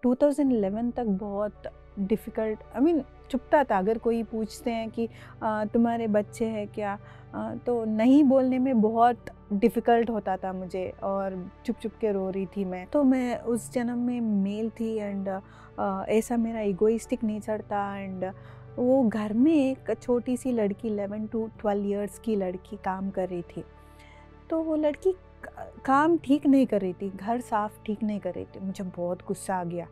2011 तक बहुत difficult, I mean चुभता था अगर कोई पूछते हैं कि तुम्हारे बच्चे हैं क्या, तो नहीं बोलने में बहुत डिफ़िकल्ट होता था मुझे और चुप चुप के रो रही थी मैं। तो मैं उस जन्म में मेल थी एंड ऐसा मेरा इगोइस्टिक नेचर था एंड वो घर में एक छोटी सी लड़की 11 to 12 इयर्स की लड़की काम कर रही थी। तो वो लड़की काम ठीक नहीं कर रही थी, घर साफ ठीक नहीं कर रही थी। मुझे बहुत गुस्सा आ गया,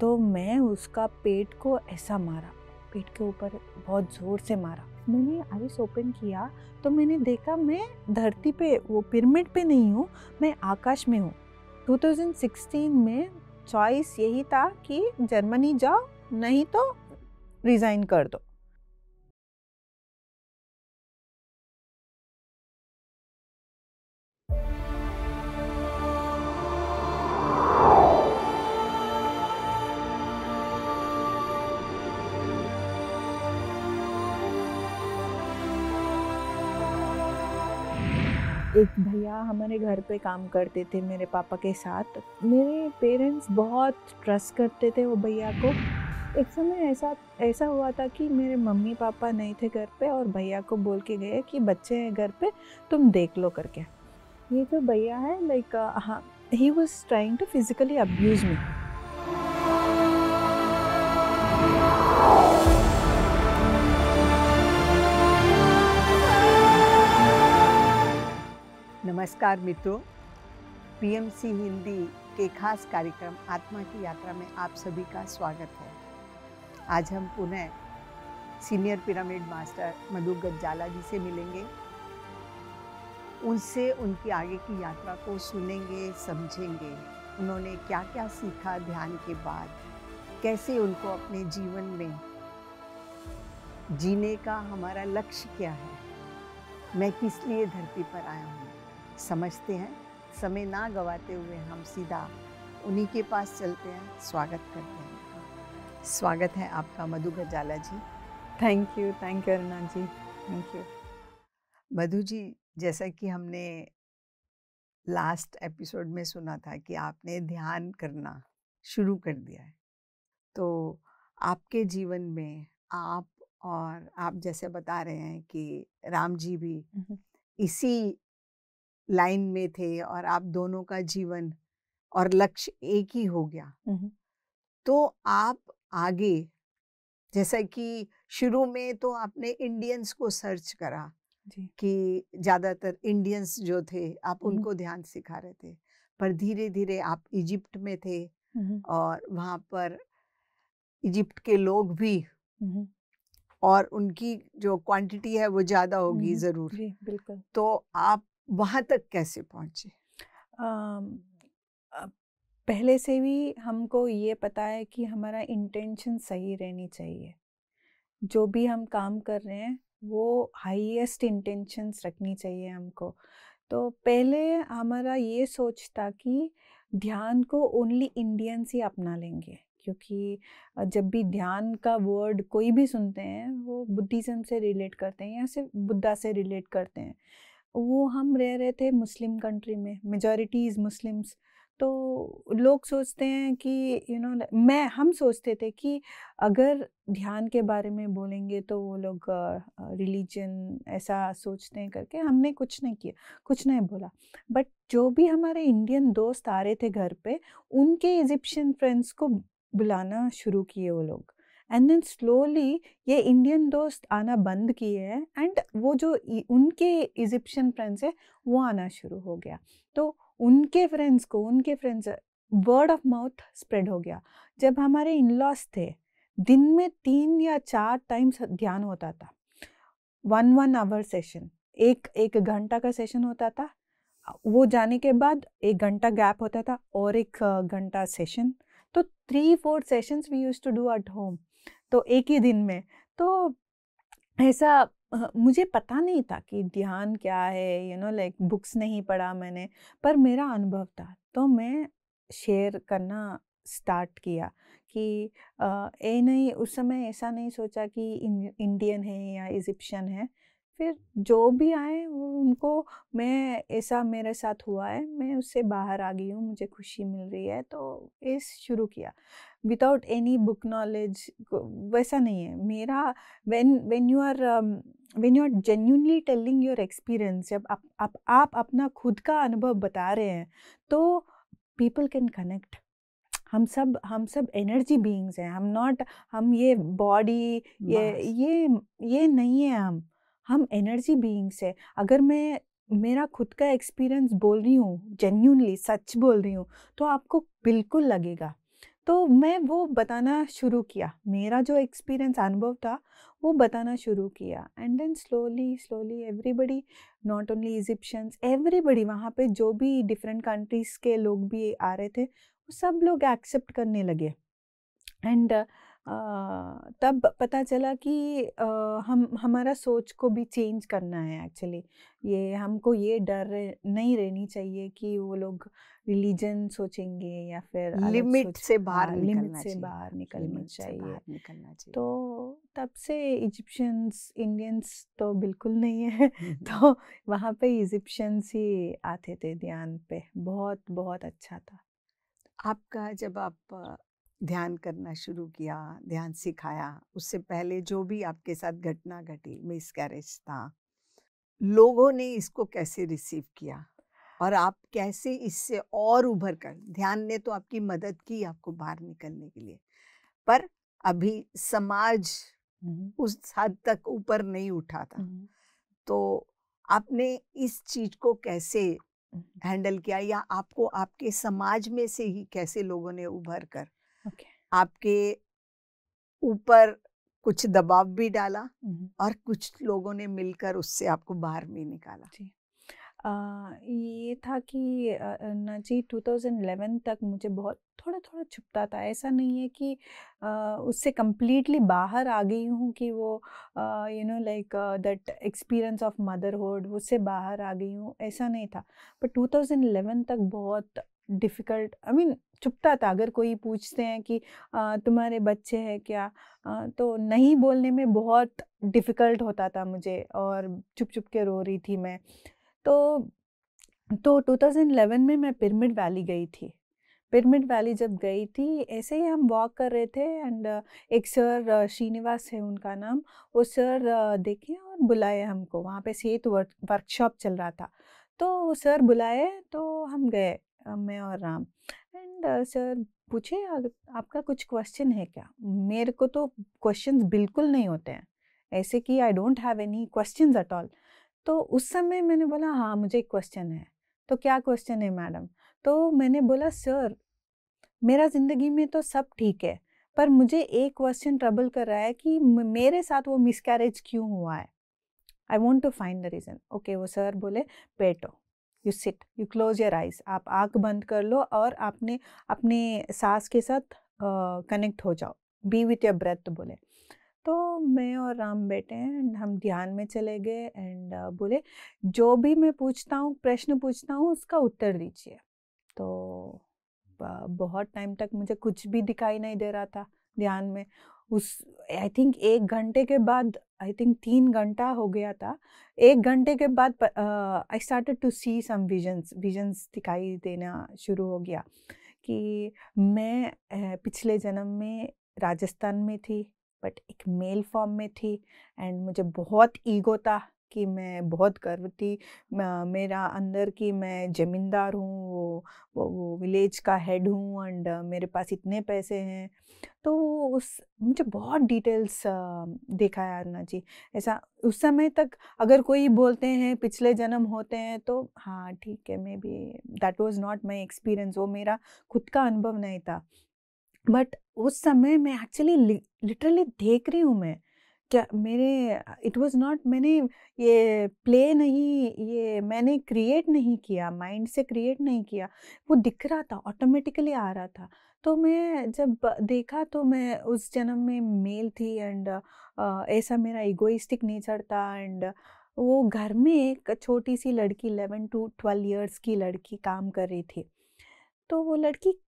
तो मैं उसका पेट को ऐसा मारा, पेट के ऊपर बहुत ज़ोर से मारा। मैंने आईज ओपन किया तो मैंने देखा मैं धरती पे, वो पिरामिड पे नहीं हूँ, मैं आकाश में हूँ। 2016 में चॉइस यही था कि जर्मनी जाओ, नहीं तो रिज़ाइन कर दो। एक भैया हमारे घर पे काम करते थे मेरे पापा के साथ। मेरे पेरेंट्स बहुत ट्रस्ट करते थे वो भैया को। एक समय ऐसा ऐसा हुआ था कि मेरे मम्मी पापा नहीं थे घर पे और भैया को बोल के गए कि बच्चे हैं घर पे, तुम देख लो करके। ये जो भैया है लाइक हाँ, he was trying to physically abuse me. नमस्कार मित्रों, पीएमसी हिंदी के खास कार्यक्रम आत्मा की यात्रा में आप सभी का स्वागत है। आज हम पुनः सीनियर पिरामिड मास्टर मधु गज्जाला जी से मिलेंगे। उनसे उनकी आगे की यात्रा को सुनेंगे, समझेंगे। उन्होंने क्या क्या सीखा ध्यान के बाद, कैसे उनको अपने जीवन में जीने का हमारा लक्ष्य क्या है, मैं किस लिए धरती पर आया हूँ, समझते हैं। समय ना गवाते हुए हम सीधा उन्हीं के पास चलते हैं, स्वागत करते हैं। स्वागत है आपका Madhu Gajjala ji. Thank you Aruna ji, thank you. Madhu ji, जैसा कि हमने लास्ट एपिसोड में सुना था कि आपने ध्यान करना शुरू कर दिया है, तो आपके जीवन में आप, और आप जैसे बता रहे हैं कि राम जी भी इसी लाइन में थे और आप दोनों का जीवन और लक्ष्य एक ही हो गया। तो आप आगे, जैसा कि शुरू में तो आपने इंडियंस को सर्च करा जी। कि ज़्यादातर इंडियंस जो थे आप उनको ध्यान सिखा रहे थे, पर धीरे धीरे आप इजिप्ट में थे और वहाँ पर इजिप्ट के लोग भी और उनकी जो क्वांटिटी है वो ज़्यादा होगी ज़रूर। जी बिल्कुल। तो आप वहाँ तक कैसे पहुँचे? पहले से भी हमको ये पता है कि हमारा इंटेंशन सही रहनी चाहिए। जो भी हम काम कर रहे हैं वो हाईएस्ट इंटेंशंस रखनी चाहिए हमको। तो पहले हमारा ये सोच था कि ध्यान को ओनली इंडियंस ही अपना लेंगे, क्योंकि जब भी ध्यान का वर्ड कोई भी सुनते हैं वो बुद्धिज़्म से रिलेट करते हैं या सिर्फ बुद्धा से रिलेट करते हैं। वो हम रह रहे थे मुस्लिम कंट्री में, मेजॉरिटी इज़ मुस्लिम्स। तो लोग सोचते हैं कि हम सोचते थे कि अगर ध्यान के बारे में बोलेंगे तो वो लोग रिलीजन ऐसा सोचते हैं करके हमने कुछ नहीं किया, कुछ नहीं बोला। बट जो भी हमारे इंडियन दोस्त आ रहे थे घर पे, उनके इजिप्शियन फ्रेंड्स को बुलाना शुरू किए वो लोग। एंड देन स्लोली ये इंडियन दोस्त आना बंद किए हैं एंड वो जो उनके इजिप्शियन फ्रेंड्स है वो आना शुरू हो गया। तो उनके friends word of mouth spread हो गया। जब हमारे इन लॉज थे, दिन में 3 या 4 टाइम्स ध्यान होता था। 1 आवर सेशन, एक घंटा का सेशन होता था। वो जाने के बाद 1 घंटा गैप होता था और 1 घंटा सेशन। तो 3-4 sessions we used to do at home, तो एक ही दिन में। तो ऐसा मुझे पता नहीं था कि ध्यान क्या है, लाइक बुक्स नहीं पढ़ा मैंने, पर मेरा अनुभव था तो मैं शेयर करना स्टार्ट किया कि नहीं, उस समय ऐसा नहीं सोचा कि इंडियन है या इजिप्शियन है। फिर जो भी आए वो उनको, मैं ऐसा मेरे साथ हुआ है, मैं उससे बाहर आ गई हूँ, मुझे खुशी मिल रही है, तो इस शुरू किया विदाउट एनी बुक नॉलेज। वैसा नहीं है मेरा। When you are genuinely telling your experience, जब आप अपना खुद का अनुभव बता रहे हैं तो पीपल कैन कनेक्ट। हम सब एनर्जी बीइंग्स हैं, हम ये बॉडी, ये नहीं है। हम एनर्जी बीइंग्स है। अगर मैं मेरा खुद का एक्सपीरियंस बोल रही हूँ, जेन्यूनली सच बोल रही हूँ, तो आपको बिल्कुल लगेगा। तो मैं वो बताना शुरू किया, मेरा जो एक्सपीरियंस अनुभव था वो बताना शुरू किया। And then slowly slowly everybody, not only Egyptians, everybody, वहाँ पे जो भी डिफरेंट कंट्रीज के लोग भी आ रहे थे, सब लोग एक्सेप्ट करने लगे। एंड तब पता चला कि हमारा सोच को भी चेंज करना है एक्चुअली। ये हमको ये डर नहीं रहनी चाहिए कि वो लोग रिलीजन सोचेंगे या फिर अलग लिमिट से बाहर लिमिट निकलना से चाहिए, बाहर निकलना लिमिट से चाहिए। बाहर निकलना चाहिए। तो तब से इजिप्शियंस, इंडियंस तो बिल्कुल नहीं है। तो वहाँ पे इजिप्शियंस ही आते थे ध्यान पे, बहुत बहुत अच्छा था। आपका जब आप ध्यान करना शुरू किया, ध्यान सिखाया, उससे पहले जो भी आपके साथ घटना घटी, मिसकैरेज था, लोगों ने इसको कैसे रिसीव किया और आप कैसे इससे और उभर कर, ध्यान ने तो आपकी मदद की आपको बाहर निकलने के लिए, पर अभी समाज उस हद तक ऊपर नहीं उठा था, तो आपने इस चीज को कैसे हैंडल किया, या आपको आपके समाज में से ही कैसे लोगों ने उभर कर आपके ऊपर कुछ दबाव भी डाला और कुछ लोगों ने मिलकर उससे आपको बाहर भी निकाला? जी, ये था कि ना जी 2011 तक मुझे बहुत थोड़ा थोड़ा छुपता था। ऐसा नहीं है कि उससे कम्प्लीटली बाहर आ गई हूँ कि वो like that experience of motherhood, उससे बाहर आ गई हूँ, ऐसा नहीं था। पर 2011 तक बहुत डिफ़िकल्ट, आई मीन छुपता था। अगर कोई पूछते हैं कि तुम्हारे बच्चे हैं क्या, तो नहीं बोलने में बहुत डिफ़िकल्ट होता था मुझे, और चुप चुप के रो रही थी मैं। तो 2011 में मैं पिरामिड वैली गई थी। पिरामिड वैली जब गई थी, ऐसे ही हम वॉक कर रहे थे, एंड एक सर श्रीनिवास है उनका नाम, वो सर देखे और बुलाए हमको। वहाँ पे सेहत वर्कशॉप चल रहा था, तो सर बुलाए तो हम गए, मैं और राम। एंड सर पूछे, आपका कुछ क्वेश्चन है क्या? मेरे को तो क्वेश्चंस बिल्कुल नहीं होते हैं, ऐसे कि I don't have any questions at all. तो उस समय मैंने बोला, हाँ मुझे एक क्वेश्चन है। तो क्या क्वेश्चन है मैडम? तो मैंने बोला, सर मेरा ज़िंदगी में तो सब ठीक है, पर मुझे एक क्वेश्चन ट्रबल कर रहा है कि मेरे साथ वो मिसकैरेज क्यों हुआ है। I want to find the reason. Okay, वो सर बोले, बैठो, you sit, you close your eyes, आप आँख बंद कर लो और आपने अपने सांस के साथ कनेक्ट हो जाओ, बी विथ योर ब्रेथ बोले। तो मैं और राम बैठे हैं एंड हम ध्यान में चले गए, एंड बोले, जो भी मैं पूछता हूँ, प्रश्न पूछता हूँ, उसका उत्तर दीजिए। तो बहुत टाइम तक मुझे कुछ भी दिखाई नहीं दे रहा था ध्यान में। उस आई थिंक 1 घंटे के बाद, आई थिंक 3 घंटा हो गया था। 1 घंटे के बाद I started to see some visions दिखाई देना शुरू हो गया कि मैं पिछले जन्म में राजस्थान में थी, बट एक मेल फॉर्म में थी, एंड मुझे बहुत ईगो था कि मैं बहुत गर्व थी मेरा अंदर की मैं ज़मींदार हूँ, वो विलेज का हेड हूँ, एंड मेरे पास इतने पैसे हैं। तो उस मुझे बहुत डिटेल्स देखा है अरुणा जी। ऐसा उस समय तक अगर कोई बोलते हैं पिछले जन्म होते हैं, तो हाँ ठीक है, may be that was not my experience, वो मेरा खुद का अनुभव नहीं था। बट उस समय मैं एक्चुअली लिटरली देख रही हूँ मैं, क्या मेरे इट वाज नॉट, मैंने ये प्ले नहीं, ये मैंने क्रिएट नहीं किया, माइंड से क्रिएट नहीं किया, वो दिख रहा था, ऑटोमेटिकली आ रहा था। तो मैं जब देखा तो मैं उस जन्म में मेल थी, एंड ऐसा मेरा इगोइस्टिक नेचर था, एंड वो घर में एक छोटी सी लड़की 11 टू 12 इयर्स की लड़की काम कर रही थी। तो वो लड़की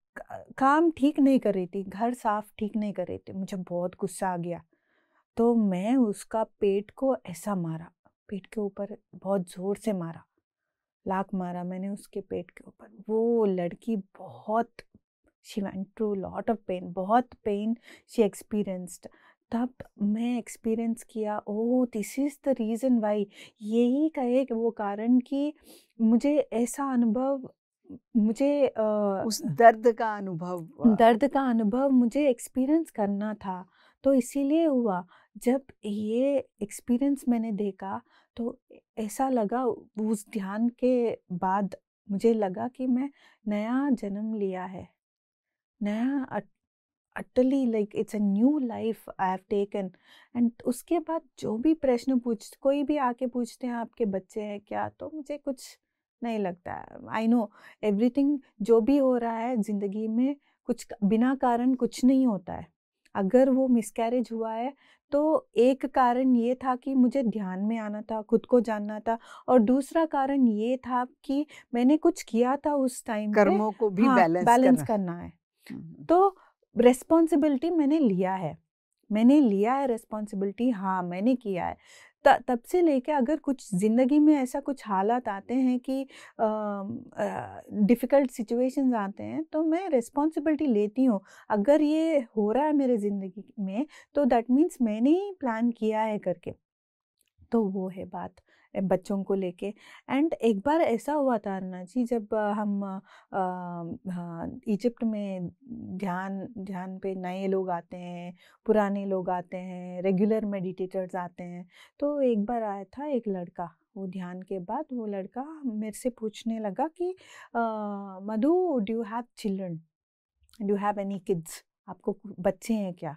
काम ठीक नहीं कर रही थी, घर साफ ठीक नहीं कर रही थी। मुझे बहुत गुस्सा आ गया, तो मैं उसका पेट को ऐसा मारा, पेट के ऊपर बहुत ज़ोर से मारा, लात मारा मैंने उसके पेट के ऊपर। वो लड़की बहुत, she went through lot of pain, बहुत पेन शी एक्सपीरियंस्ड। तब मैं एक्सपीरियंस किया, oh this is the reason why, यही का एक वो कारण कि मुझे ऐसा अनुभव, मुझे उस दर्द का अनुभव दर्द का अनुभव मुझे एक्सपीरियंस करना था। तो इसीलिए हुआ, जब ये एक्सपीरियंस मैंने देखा तो ऐसा लगा, उस ध्यान के बाद मुझे लगा कि मैं नया जन्म लिया है, नया अटली, like it's a new life I have taken. And उसके बाद जो भी प्रश्न कोई भी आके पूछते हैं आपके बच्चे हैं क्या, तो मुझे कुछ नहीं लगता है। आई नो एवरीथिंग जो भी हो रहा है ज़िंदगी में, कुछ बिना कारण कुछ नहीं होता है। अगर वो मिसकैरेज हुआ है तो एक कारण ये था कि मुझे ध्यान में आना था, खुद को जानना था, और दूसरा कारण ये था कि मैंने कुछ किया था उस टाइम पे। कर्मों को भी हाँ, बैलेंस करना। करना है। तो रिस्पॉन्सिबिलिटी मैंने लिया है, मैंने लिया है रिस्पॉन्सिबिलिटी, हाँ मैंने किया है। तब से लेके अगर कुछ ज़िंदगी में ऐसा कुछ हालात आते हैं कि डिफ़िकल्ट सिचुएशंस आते हैं, तो मैं रिस्पॉन्सिबिलिटी लेती हूँ। अगर ये हो रहा है मेरे ज़िंदगी में तो दैट मीन्स मैंने ही प्लान किया है करके। तो वो है बात बच्चों को लेके। एंड एक बार ऐसा हुआ था अर्ना जी, जब हम इजिप्ट में ध्यान पे नए लोग आते हैं, पुराने लोग आते हैं, रेगुलर मेडिटेटर्स आते हैं। तो एक बार आया था एक लड़का, वो ध्यान के बाद वो लड़का मेरे से पूछने लगा कि Madhu, do you have children, do you have any kids, आपको बच्चे हैं क्या?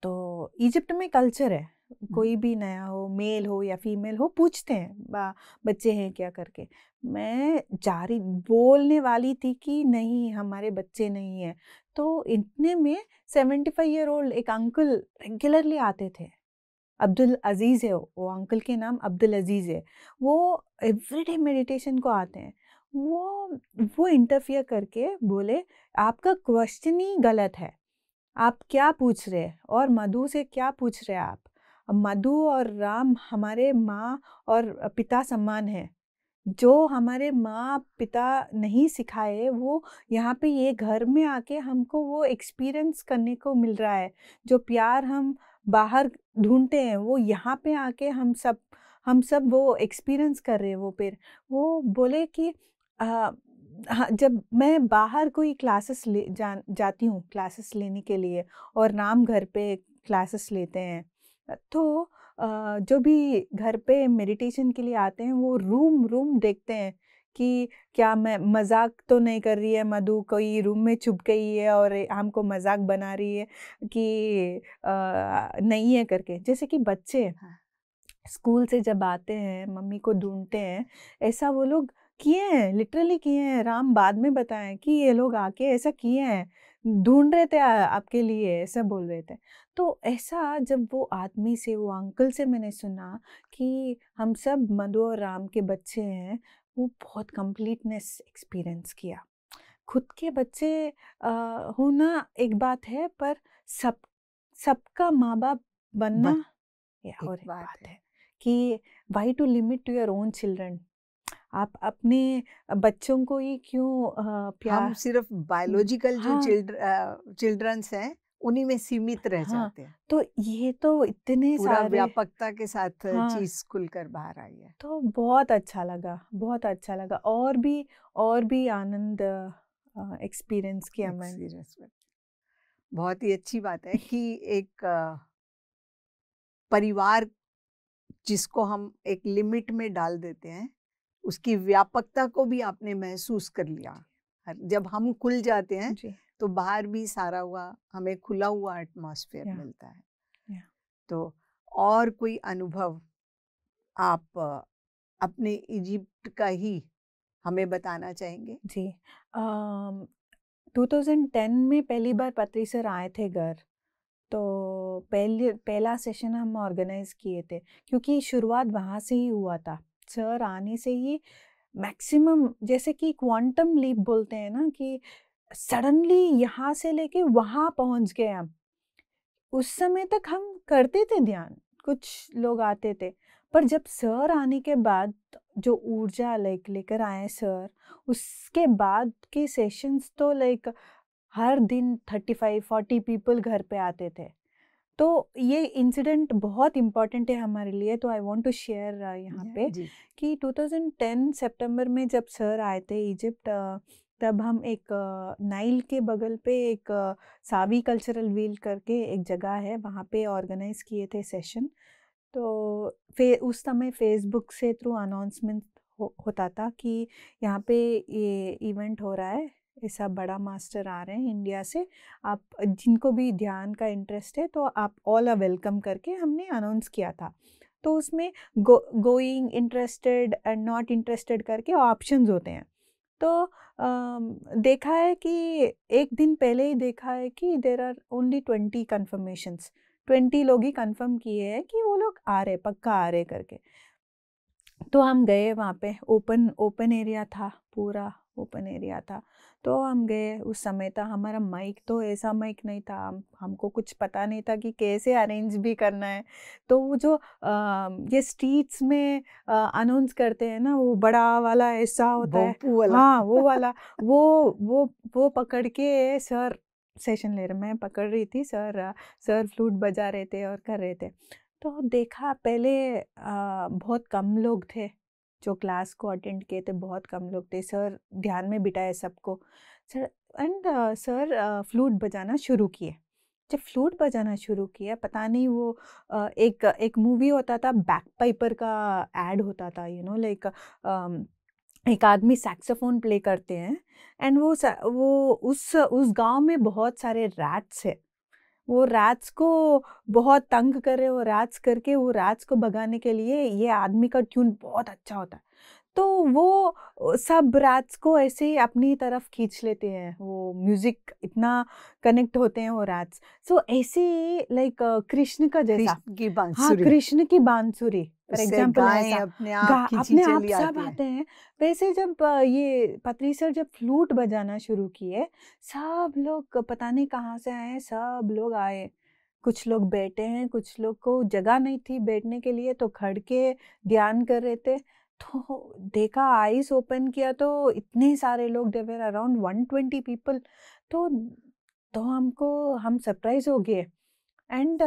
तो इजिप्ट में कल्चर है, कोई भी नया हो, मेल हो या फीमेल हो, पूछते हैं बच्चे हैं क्या करके। मैं जारी बोलने वाली थी कि नहीं हमारे बच्चे नहीं हैं, तो इतने में 75 ईयर ओल्ड एक अंकल रेगुलरली आते थे, अब्दुल अजीज़ है वो अंकल के नाम अब्दुल अजीज़ है। वो एवरीडे मेडिटेशन को आते हैं। वो इंटरफियर करके बोले आपका क्वेश्चन ही गलत है, आप क्या पूछ रहे हैं और मधु से क्या पूछ रहे हैं आप? मधु और राम हमारे माँ और पिता समान है। जो हमारे माँ पिता नहीं सिखाए वो यहाँ पे ये घर में आके हमको वो एक्सपीरियंस करने को मिल रहा है। जो प्यार हम बाहर ढूंढते हैं वो यहाँ पे आके हम सब वो एक्सपीरियंस कर रहे हैं। वो फिर वो बोले कि हाँ, जब मैं बाहर कोई क्लासेस जाती हूँ क्लासेस लेने के लिए, और राम घर पे क्लासेस लेते हैं, तो जो भी घर पे मेडिटेशन के लिए आते हैं वो रूम देखते हैं कि क्या मैं मजाक तो नहीं कर रही है मधु, कोई रूम में छुप गई है और हमको मजाक बना रही है कि नहीं है करके। जैसे कि बच्चे स्कूल से जब आते हैं मम्मी को ढूंढते हैं, ऐसा वो लोग किए हैं, लिटरली किए हैं। राम बाद में बताएं कि ये लोग आके ऐसा किए हैं, ढूंढ रहे थे आपके लिए, ऐसा बोल रहे थे। तो ऐसा जब वो आदमी से, वो अंकल से मैंने सुना कि हम सब मधु और राम के बच्चे हैं, वो बहुत कंप्लीटनेस एक्सपीरियंस किया। खुद के बच्चे होना एक बात है, पर सबका माँ बाप बनना या और एक बात है कि why to limit to your own children. आप अपने बच्चों को ही क्यों प्यार, हम सिर्फ बायोलॉजिकल जो हाँ चिल्ड्रंस हैं उन्हीं में सीमित रह हाँ, जाते हैं। तो ये तो इतने पूरा सारे, व्यापकता के साथ हाँ चीज खुलकर बाहर आई है। तो बहुत अच्छा लगा, बहुत अच्छा लगा। और भी आनंद एक्सपीरियंस किया मैंने। एक्सपीरियंस में बहुत ही अच्छी बात है कि एक परिवार जिसको हम एक लिमिट में डाल देते हैं उसकी व्यापकता को भी आपने महसूस कर लिया। जब हम खुल जाते हैं जी तो बाहर भी सारा हुआ हमें खुला हुआ एटमॉस्फेयर या मिलता है। या तो और कोई अनुभव आप अपने इजिप्ट का ही हमें बताना चाहेंगे? जी 2010 में पहली बार पत्री सर आए थे घर, तो पहला सेशन हम ऑर्गेनाइज किए थे, क्योंकि शुरुआत वहाँ से ही हुआ था। सर आने से ही मैक्सिमम, जैसे कि क्वांटम लीप बोलते हैं ना, कि सडनली यहाँ से लेके वहाँ पहुँच गए हम। उस समय तक हम करते थे ध्यान, कुछ लोग आते थे, पर जब सर आने के बाद जो ऊर्जा लेकर आए सर, उसके बाद के सेशंस तो लाइक हर दिन 35-40 पीपल घर पे आते थे। तो ये इंसिडेंट बहुत इम्पोर्टेंट है हमारे लिए, तो आई वांट टू शेयर यहाँ पे जी कि 2010 सितंबर में जब सर आए थे इजिप्ट, तब हम एक नाइल के बगल पे एक सावी कल्चरल व्हील करके एक जगह है, वहाँ पे ऑर्गेनाइज किए थे सेशन। तो उस समय फेसबुक से थ्रू अनाउंसमेंट होता था कि यहाँ पे ये इवेंट हो रहा है, ऐसा बड़ा मास्टर आ रहे हैं इंडिया से, आप जिनको भी ध्यान का इंटरेस्ट है तो आप ऑल आर वेलकम करके हमने अनाउंस किया था। तो उसमें going, interested and not interested करके ऑप्शंस होते हैं। तो देखा है कि एक दिन पहले ही देखा है कि देर आर ओनली 20 कन्फर्मेशंस, 20 लोग ही कंफर्म किए हैं कि वो लोग आ रहे, पक्का आ रहे करके। तो हम गए वहाँ पे, ओपन एरिया था, पूरा ओपन एरिया था। तो हम गए, उस समय था हमारा माइक तो ऐसा माइक नहीं था, हमको कुछ पता नहीं था कि कैसे अरेंज भी करना है। तो वो जो ये स्ट्रीट्स में अनाउंस करते हैं ना, वो बड़ा वाला ऐसा होता है, भोंपू वाला। हाँ वो वाला, वो पकड़ के सर सेशन ले रहे, मैं पकड़ रही थी, सर फ्लूट बजा रहे थे और कर रहे थे। तो देखा पहले बहुत कम लोग थे जो क्लास को अटेंड किए थे, बहुत कम लोग थे। सर ध्यान में बिठाए सबको, सर एंड सर फ्लूट बजाना शुरू किए। जब फ्लूट बजाना शुरू किया, पता नहीं वो एक मूवी होता था, बैक पाइपर का एड होता था, यू नो लाइक एक आदमी सैक्सोफोन प्ले करते हैं एंड वो उस गांव में बहुत सारे रैट्स है, वो रैट्स को बहुत तंग कर रहे, वो रैट्स करके वो रैट्स को भगाने के लिए ये आदमी का ट्यून बहुत अच्छा होता है। तो वो सब रैट्स को ऐसे ही अपनी तरफ खींच लेते हैं, वो म्यूजिक इतना कनेक्ट होते हैं वो रैट्स। सो ऐसे ही लाइक कृष्ण का जैसा, कृष्ण की हाँ बांसुरी, कृष्ण की बांसुरी फॉर उससे एग्जाम्पल गायें ऐसा, अपने आप खींची अपने आप चली सब आती है। आते हैं। वैसे जब ये पत्री सर जब फ्लूट बजाना शुरू किए, सब लोग पता नहीं कहाँ से आए, सब लोग आए। कुछ लोग बैठे हैं, कुछ लोग को जगह नहीं थी बैठने के लिए, तो खड़ के ध्यान कर रहे थे। तो देखा, आईज ओपन किया तो इतने सारे लोग, देयर अराउंड 120 पीपल। तो हम सरप्राइज हो गए एंड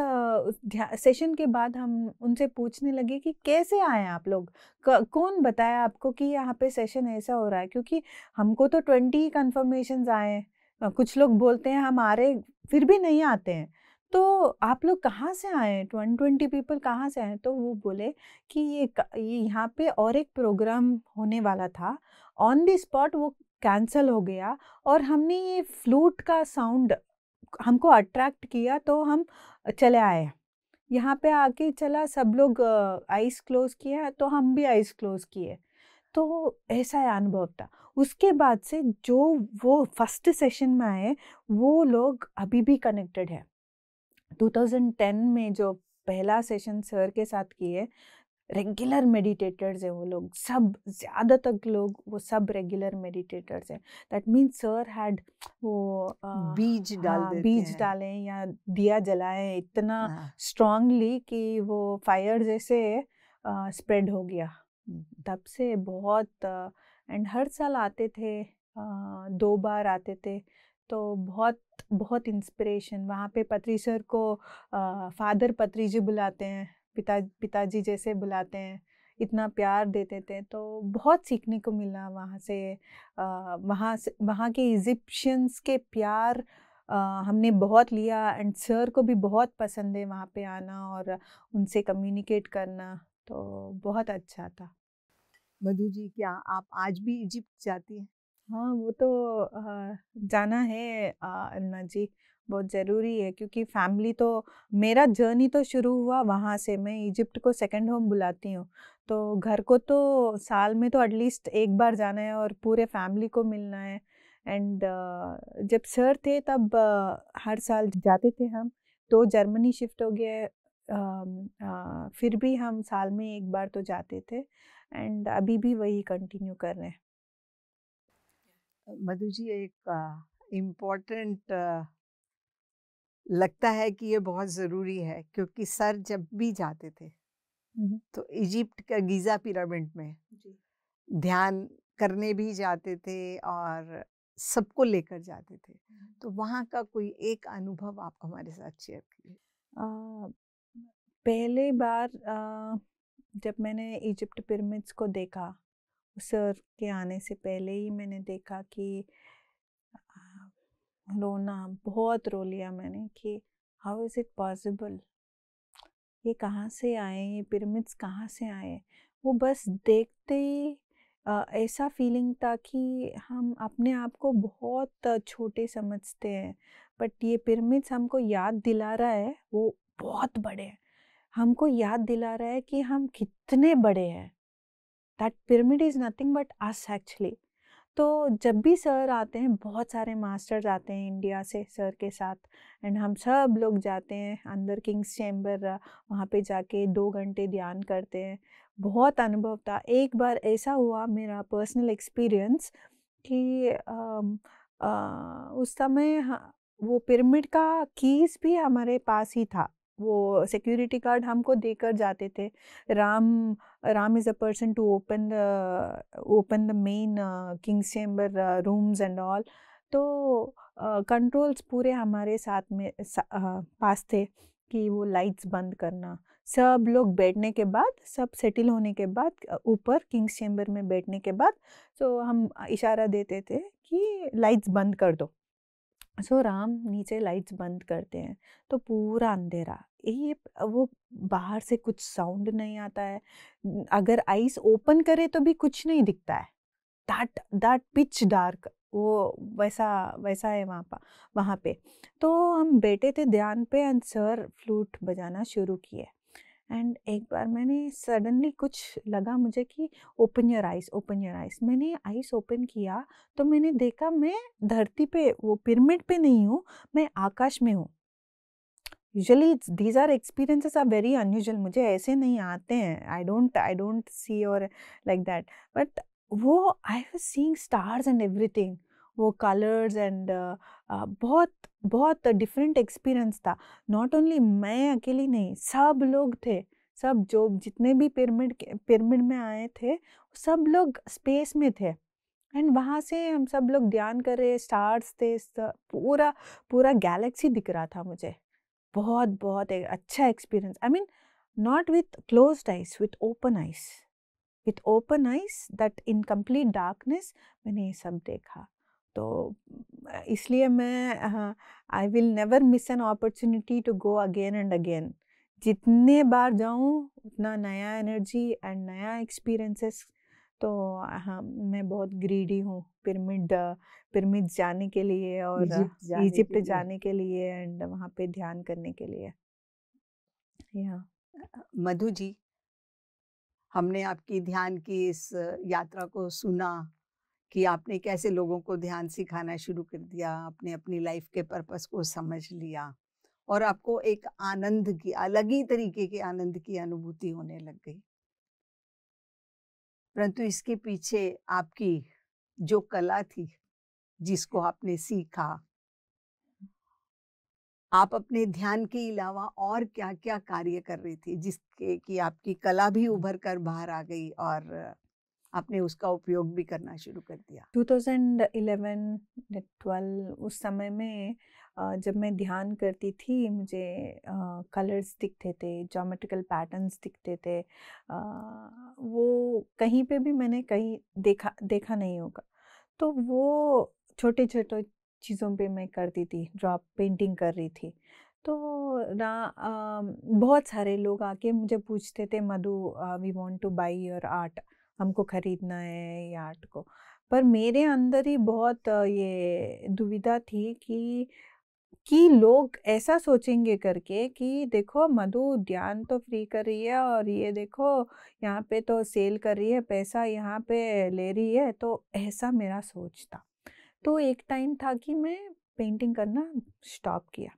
सेशन के बाद हम उनसे पूछने लगे कि कैसे आए आप लोग, कौन बताया आपको कि यहाँ पे सेशन ऐसा हो रहा है, क्योंकि हमको तो 20 कन्फर्मेशंस आए हैं। कुछ लोग बोलते हैं हम आ रहे, फिर भी नहीं आते हैं। तो आप लोग कहाँ से आए, 120 पीपल कहाँ से आए? तो वो बोले कि ये यहाँ पे और एक प्रोग्राम होने वाला था, ऑन द स्पॉट वो कैंसल हो गया, और हमने ये फ्लूट का साउंड हमको अट्रैक्ट किया, तो हम चले आए। यहाँ पे आके चला, सब लोग आइज क्लोज किया, तो हम भी आइज क्लोज किए। तो ऐसा अनुभव था। उसके बाद से जो वो फर्स्ट सेशन में आए, वो लोग अभी भी कनेक्टेड है। 2010 में जो पहला सेशन सर के साथ किए, रेगुलर मेडिटेटर्स है वो लोग सब, ज़्यादातर लोग वो सब रेगुलर मेडिटेटर्स हैं। दैट मीन्स सर हैड वो बीज डाल हाँ देते बीज हैं। डालें या दिया जलाएं इतना हाँ। स्ट्रांगली कि वो फायर जैसे स्प्रेड हो गया। तब से बहुत एंड हर साल आते थे, 2 बार आते थे। तो बहुत बहुत इंस्पिरेशन, वहाँ पे पत्री सर को फादर पत्री जी बुलाते हैं, पिताजी जैसे बुलाते हैं, इतना प्यार देते थे। तो बहुत सीखने को मिला वहाँ से, वहाँ के इजिप्शियंस के प्यार हमने बहुत लिया एंड सर को भी बहुत पसंद है वहाँ पे आना और उनसे कम्युनिकेट करना, तो बहुत अच्छा था। मधु जी, क्या आप आज भी इजिप्ट जाती हैं? हाँ वो तो जाना है अन्ना जी, बहुत ज़रूरी है, क्योंकि फैमिली तो, मेरा जर्नी तो शुरू हुआ वहाँ से, मैं इजिप्ट को सेकंड होम बुलाती हूँ। तो घर को तो साल में तो एटलीस्ट एक बार जाना है और पूरे फैमिली को मिलना है। एंड जब सर थे तब हर साल जाते थे हम। तो जर्मनी शिफ्ट हो गए, फिर भी हम साल में एक बार तो जाते थे एंड अभी भी वही कंटिन्यू कर रहे हैं। मधु जी, एक इम्पोर्टेंट लगता है कि ये बहुत ज़रूरी है, क्योंकि सर जब भी जाते थे तो इजिप्ट का गीज़ा पिरामिड में जी। ध्यान करने भी जाते थे और सबको लेकर जाते थे। तो वहाँ का कोई एक अनुभव आप हमारे साथ शेयर कीजिए। अ, पहली बार जब मैंने इजिप्ट पिरामिड्स को देखा, सर के आने से पहले ही मैंने देखा कि रोना, बहुत रो लिया मैंने कि हाउ इज़ इट पॉसिबल, ये कहाँ से आए, ये पिरामिड्स कहाँ से आए। वो बस देखते ही ऐसा फीलिंग था कि हम अपने आप को बहुत छोटे समझते हैं, बट ये पिरामिड्स हमको याद दिला रहा है वो बहुत बड़े हैं, हमको याद दिला रहा है कि हम कितने बड़े हैं। That pyramid is nothing but us actually. तो जब भी सर आते हैं, बहुत सारे मास्टर्स आते हैं इंडिया से सर के साथ, एंड हम सब लोग जाते हैं अंदर किंग्स चैम्बर, वहाँ पे जाके 2 घंटे ध्यान करते हैं। बहुत अनुभव था। एक बार ऐसा हुआ, मेरा पर्सनल एक्सपीरियंस, कि उस समय वो पिरामिड का कीज भी हमारे पास ही था। वो सिक्योरिटी गार्ड हमको देकर जाते थे। Ram Ram is a person to open the main king's chamber rooms and all. तो कंट्रोल्स पूरे हमारे साथ में पास थे कि वो लाइट्स बंद करना। सब लोग बैठने के बाद, सब सेटल होने के बाद, ऊपर किंग्स चैम्बर में बैठने के बाद, तो हम इशारा देते थे कि लाइट्स बंद कर दो। सो राम नीचे लाइट्स बंद करते हैं तो पूरा अंधेरा, ये वो बाहर से कुछ साउंड नहीं आता है, अगर आइस ओपन करे तो भी कुछ नहीं दिखता है। दैट दैट पिच डार्क, वो वैसा वैसा है वहाँ पे। तो हम बैठे थे ध्यान पे, एंड सर फ्लूट बजाना शुरू किए। एंड एक बार मैंने सडनली कुछ लगा मुझे कि open your eyes, open your eyes. मैंने आइज ओपन किया तो मैंने देखा मैं धरती पे, वो पिरामिड पे नहीं हूँ, मैं आकाश में हूँ। Usually these are experiences are very unusual, मुझे ऐसे नहीं आते हैं। आई डोंट सी और लाइक दैट, बट वो I was seeing stars and everything, वो कलर्स एंड बहुत बहुत डिफरेंट एक्सपीरियंस था। नॉट ओनली मैं अकेली नहीं, सब लोग थे, सब जो जितने भी पिरामिड में आए थे सब लोग स्पेस में थे। एंड वहाँ से हम सब लोग ध्यान कर रहे, स्टार्स थे, पूरा पूरा गैलेक्सी दिख रहा था मुझे। बहुत बहुत एक अच्छा experience. I mean not with closed eyes, with open eyes, with open eyes, that in complete darkness मैंने ये सब देखा। तो इसलिए मैं I will never miss an opportunity to go again and again. जितने बार जाऊँ उतना नया एनर्जी एंड नया एक्सपीरियंसेस। तो हाँ, मैं बहुत ग्रीडी हूँ पिरामिड जाने के लिए और इजिप्ट जाने इजिप्ट के लिए। जाने के लिए एंड वहाँ पे ध्यान करने के लिए। या मधु जी, हमने आपकी ध्यान की इस यात्रा को सुना कि आपने कैसे लोगों को ध्यान सिखाना शुरू कर दिया, आपने अपनी लाइफ के पर्पस को समझ लिया और आपको एक आनंद की, अलग ही तरीके के आनंद की अनुभूति होने लग गई। परंतु इसके पीछे आपकी जो कला थी, जिसको आपने सीखा, आप अपने ध्यान के अलावा और क्या-क्या कार्य कर रही थी, जिसके कि आपकी कला भी उभर कर बाहर आ गई और आपने उसका उपयोग भी करना शुरू कर दिया? 2011-12 उस समय में जब मैं ध्यान करती थी, मुझे कलर्स दिखते थे, ज्योमेट्रिकल पैटर्न्स दिखते थे। वो कहीं पे भी मैंने कहीं देखा नहीं होगा। तो वो छोटे-छोटे चीज़ों पे मैं करती थी, ड्रॉ पेंटिंग कर रही थी। तो बहुत सारे लोग आके मुझे पूछते थे, Madhu we want to buy your art, हमको खरीदना है ये आर्ट को। पर मेरे अंदर ही बहुत ये दुविधा थी कि लोग ऐसा सोचेंगे करके कि देखो मधु ध्यान तो फ्री कर रही है और ये देखो यहाँ पे तो सेल कर रही है, पैसा यहाँ पे ले रही है, तो ऐसा मेरा सोच था। तो एक टाइम था कि मैं पेंटिंग करना स्टॉप किया।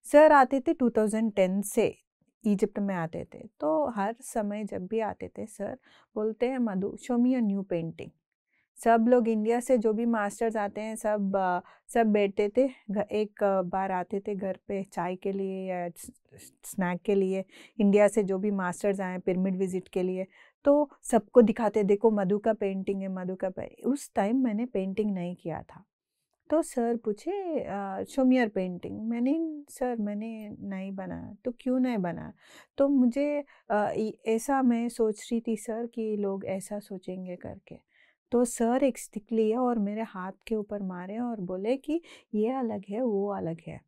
सर आते थे 2010 से, इजिप्ट में आते थे, तो हर समय जब भी आते थे सर बोलते हैं, Madhu show me a new painting. सब लोग इंडिया से जो भी मास्टर्स आते हैं सब बैठते थे, एक बार आते थे घर पे चाय के लिए या स्नैक के लिए। इंडिया से जो भी मास्टर्स आए पिरामिड विजिट के लिए, तो सबको दिखाते, देखो मधु का पेंटिंग है, मधु का उस टाइम मैंने पेंटिंग नहीं किया था। तो सर पूछे show me your painting. Sir मैंने नहीं बनाया। तो क्यों नहीं बनाया? तो मुझे ऐसा मैं सोच रही थी सर कि लोग ऐसा सोचेंगे करके। तो सर एक स्टिक लिए और मेरे हाथ के ऊपर मारे और बोले कि ये अलग है, वो अलग है।